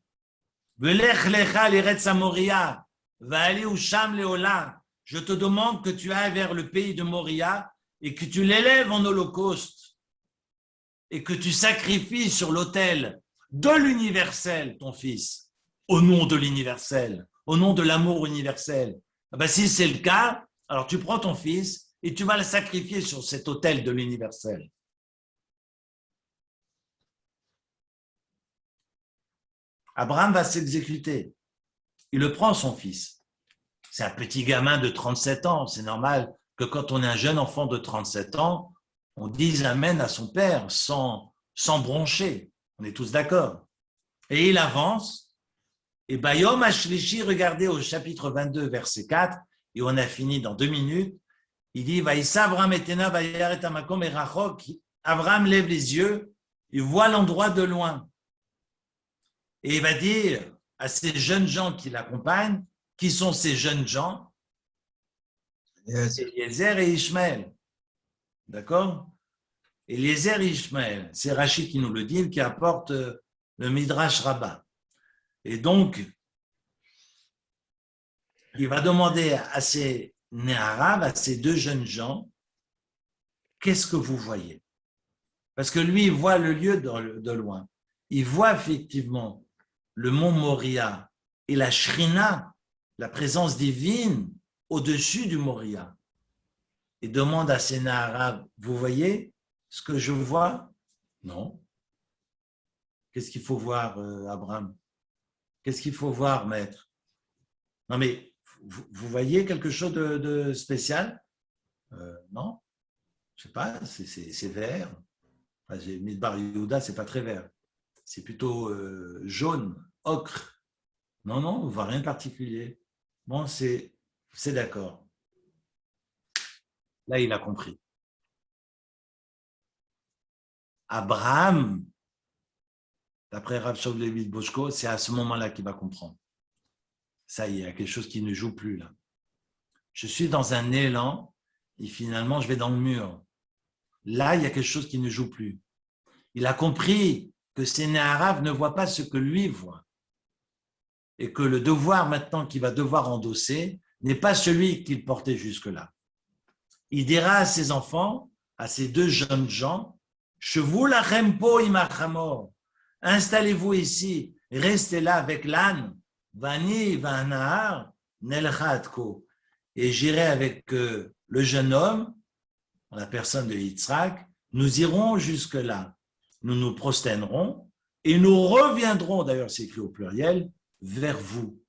Velech lecha l'eretz Moria, va aller où Sham Leola. Je te demande que tu ailles vers le pays de Moria et que tu l'élèves en holocauste et que tu sacrifies sur l'autel de l'universel, ton fils, au nom de l'universel, au nom de l'amour universel. Ah ben, si c'est le cas, alors tu prends ton fils et tu vas le sacrifier sur cet autel de l'universel. Abraham va s'exécuter. Il le prend, son fils. C'est un petit gamin de 37 ans. C'est normal que quand on est un jeune enfant de 37 ans, on dise Amen à son père sans broncher. On est tous d'accord. Et il avance. Et Bayom Ashlishi, regardez au chapitre 22, verset 4, et on a fini dans 2 minutes. Il dit Vaïssa Abraham etena vayaret hamakom erachok. Abraham lève les yeux, il voit l'endroit de loin. Et il va dire à ces jeunes gens qui l'accompagnent, qui sont ces jeunes gens? Eliezer et Ishmaël. D'accord? Eliezer et Ishmaël. C'est Rachid qui nous le dit, qui apporte le Midrash Rabbah. Et donc, il va demander à ces Néharav, à ces 2 jeunes gens, qu'est-ce que vous voyez? Parce que lui, il voit le lieu de loin. Il voit effectivement le mont Moria et la Shrina, la présence divine au-dessus du Moria. Et demande à ces Néharav, vous voyez ce que je vois? Non. Qu'est-ce qu'il faut voir, Abraham? Qu'est-ce qu'il faut voir, maître? Non, mais vous voyez quelque chose de spécial? Non, je ne sais pas, c'est vert. Enfin, j'ai mis Bar Yehuda, ce n'est pas très vert. C'est plutôt jaune, ocre. Non, on ne voit rien de particulier. Bon, c'est d'accord. Là, il a compris. Abraham, d'après Rav Shaul Levi de Boshko, c'est à ce moment-là qu'il va comprendre. Ça y est, il y a quelque chose qui ne joue plus là. Je suis dans un élan et finalement, je vais dans le mur. Là, il y a quelque chose qui ne joue plus. Il a compris que ces Néharav ne voient pas ce que lui voit. Et que le devoir maintenant qu'il va devoir endosser n'est pas celui qu'il portait jusque-là. Il dira à ses enfants, à ces 2 jeunes gens, « Chevu lachem po imachamor » installez-vous ici, restez là avec l'âne, Vani Vanahar Nelchatko, et j'irai avec le jeune homme, la personne de Yitzhak, nous irons jusque-là, nous nous prosternerons et nous reviendrons, d'ailleurs c'est écrit au pluriel, vers vous.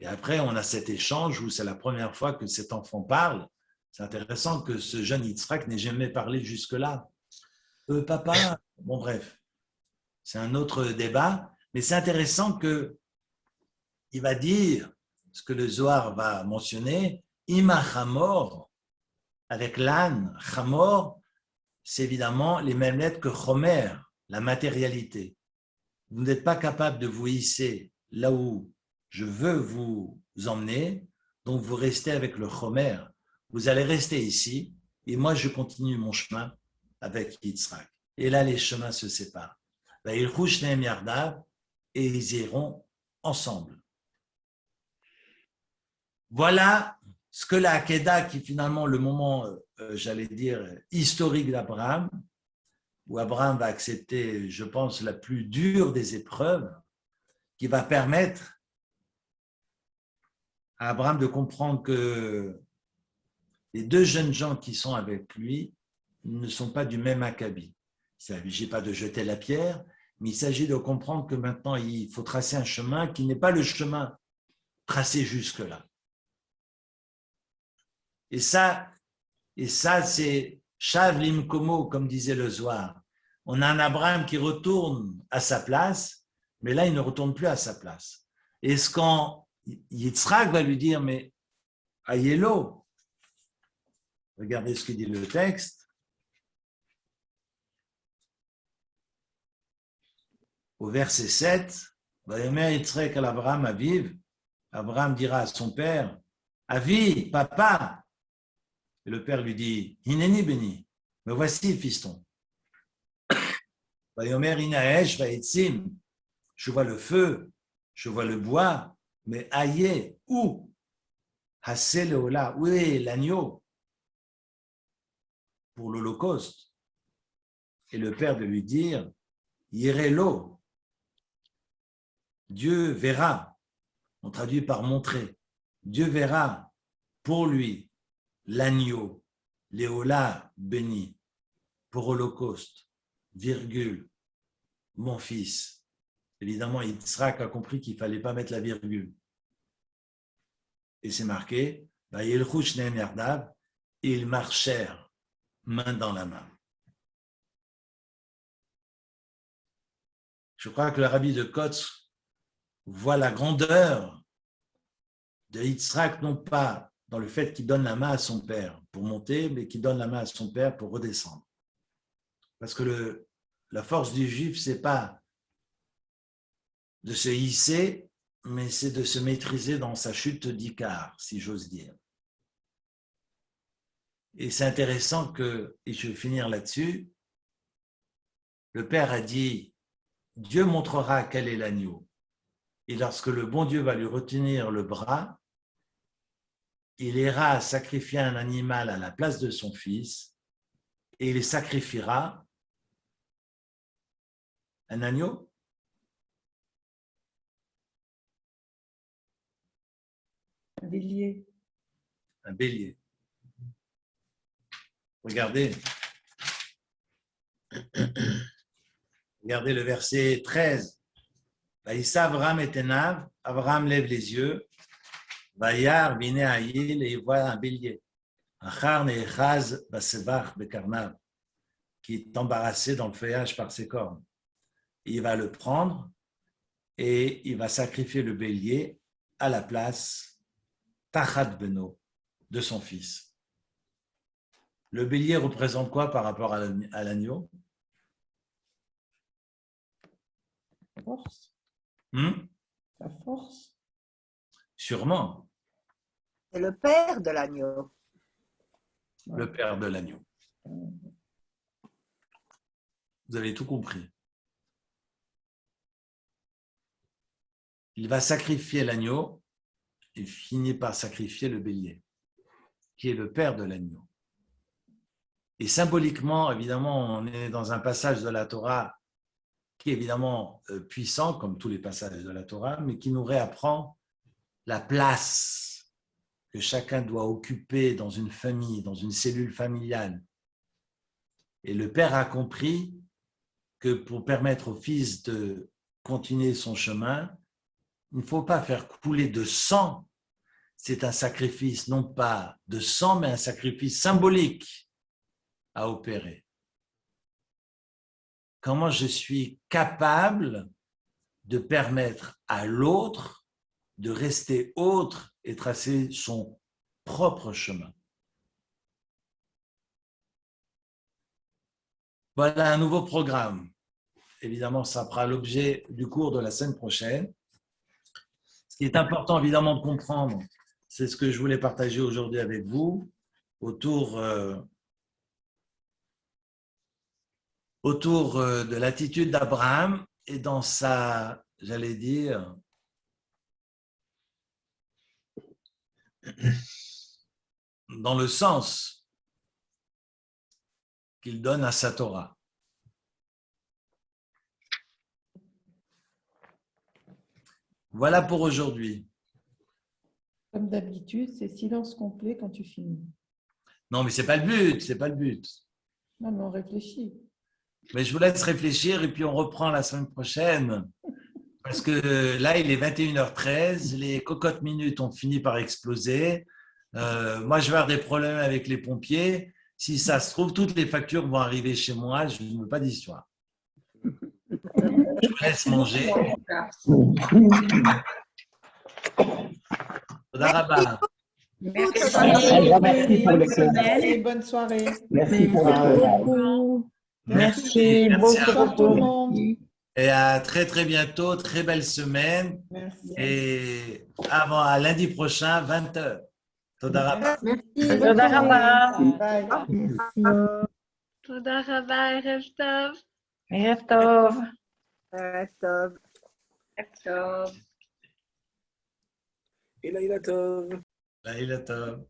Et après, on a cet échange où c'est la première fois que cet enfant parle. C'est intéressant que ce jeune Yitzhak n'ait jamais parlé jusque-là. Papa, bon bref, c'est un autre débat, mais c'est intéressant qu'il va dire ce que le Zohar va mentionner, Ima Chamor, avec l'âne, Chamor, c'est évidemment les mêmes lettres que Chomer, la matérialité. Vous n'êtes pas capable de vous hisser là où je veux vous emmener, donc vous restez avec le Chomer. Vous allez rester ici, et moi je continue mon chemin avec Yitzhak. Et là, les chemins se séparent. Et ils iront ensemble. Voilà ce que la Hakeda, qui finalement le moment, j'allais dire, historique d'Abraham, où Abraham va accepter, je pense, la plus dure des épreuves, qui va permettre à Abraham de comprendre que les 2 jeunes gens qui sont avec lui ne sont pas du même acabit. Il ne s'agit pas de jeter la pierre, mais il s'agit de comprendre que maintenant, il faut tracer un chemin qui n'est pas le chemin tracé jusque-là. Et ça c'est Shav Limkomo, comme disait le Zohar. On a un Abraham qui retourne à sa place, mais là, il ne retourne plus à sa place. Et ce quand Yitzhak va lui dire, mais Ayelo, regardez ce que dit le texte, au verset 7, Abraham dira à son père, Avi, papa. Et le père lui dit, Hineni béni, me voici, fiston. Je vois le feu, je vois le bois, mais aïe, où? Haseleola, où est l'agneau pour l'Holocauste? et le père de lui dire « Yirelo », Dieu verra, on traduit par montrer, Dieu verra pour lui l'agneau, Léola béni, pour Holocauste, virgule, mon fils. Évidemment, Yitzhak a compris qu'il ne fallait pas mettre la virgule. Et c'est marqué, ils marchèrent main dans la main. Je crois que le rabbi de Kotz voit la grandeur de Yitzhak, non pas dans le fait qu'il donne la main à son père pour monter, mais qu'il donne la main à son père pour redescendre. Parce que la force du juif, ce n'est pas de se hisser, mais c'est de se maîtriser dans sa chute d'Icare, si j'ose dire. Et c'est intéressant que, et je vais finir là-dessus, le père a dit, Dieu montrera quel est l'agneau. Et lorsque le bon Dieu va lui retenir le bras, il ira sacrifier un animal à la place de son fils et il sacrifiera un agneau. Un bélier. Un bélier. Regardez. Regardez le verset 13. Vaïssa Abraham et Tenav, Abraham lève les yeux, Vaïar Biné Aïl, et il voit un bélier. Achar Nechaz Basevach Bekarnav, qui est embarrassé dans le feuillage par ses cornes. Il va le prendre et il va sacrifier le bélier à la place Tachat Beno de son fils. Le bélier représente quoi par rapport à l'agneau? Force. La force. Sûrement. C'est le père de l'agneau. Le père de l'agneau. Vous avez tout compris. Il va sacrifier l'agneau et finit par sacrifier le bélier, qui est le père de l'agneau. Et symboliquement, évidemment, on est dans un passage de la Torah qui est évidemment puissant, comme tous les passages de la Torah, mais qui nous réapprend la place que chacun doit occuper dans une famille, dans une cellule familiale. Et le père a compris que pour permettre au fils de continuer son chemin, il ne faut pas faire couler de sang. C'est un sacrifice, non pas de sang, mais un sacrifice symbolique à opérer. Comment je suis capable de permettre à l'autre de rester autre et tracer son propre chemin. Voilà un nouveau programme. Évidemment, ça fera l'objet du cours de la semaine prochaine. Ce qui est important, évidemment, de comprendre, c'est ce que je voulais partager aujourd'hui avec vous autour de l'attitude d'Abraham et dans sa, j'allais dire, dans le sens qu'il donne à sa Torah. Voilà pour aujourd'hui. Comme d'habitude, c'est silence complet quand tu finis. Non, mais c'est pas le but, c'est pas le but. Non, mais on réfléchit. Mais je vous laisse réfléchir et puis on reprend la semaine prochaine. Parce que là, il est 21h13, les cocottes minutes ont fini par exploser. Moi, je vais avoir des problèmes avec les pompiers. Si ça se trouve, toutes les factures vont arriver chez moi. Je ne veux pas d'histoire. Je vous laisse manger. Toda rabba. Merci, bonne soirée. Merci pour Merci Bonsoir à tout le vous. monde. Et à très très bientôt, très belle semaine. Merci. Et à lundi prochain, 20h. Toda rabba. Merci. Toda rabba. Bye. תודה רבה, ערב טוב. ערב טוב. ערב טוב. Laïla Tov.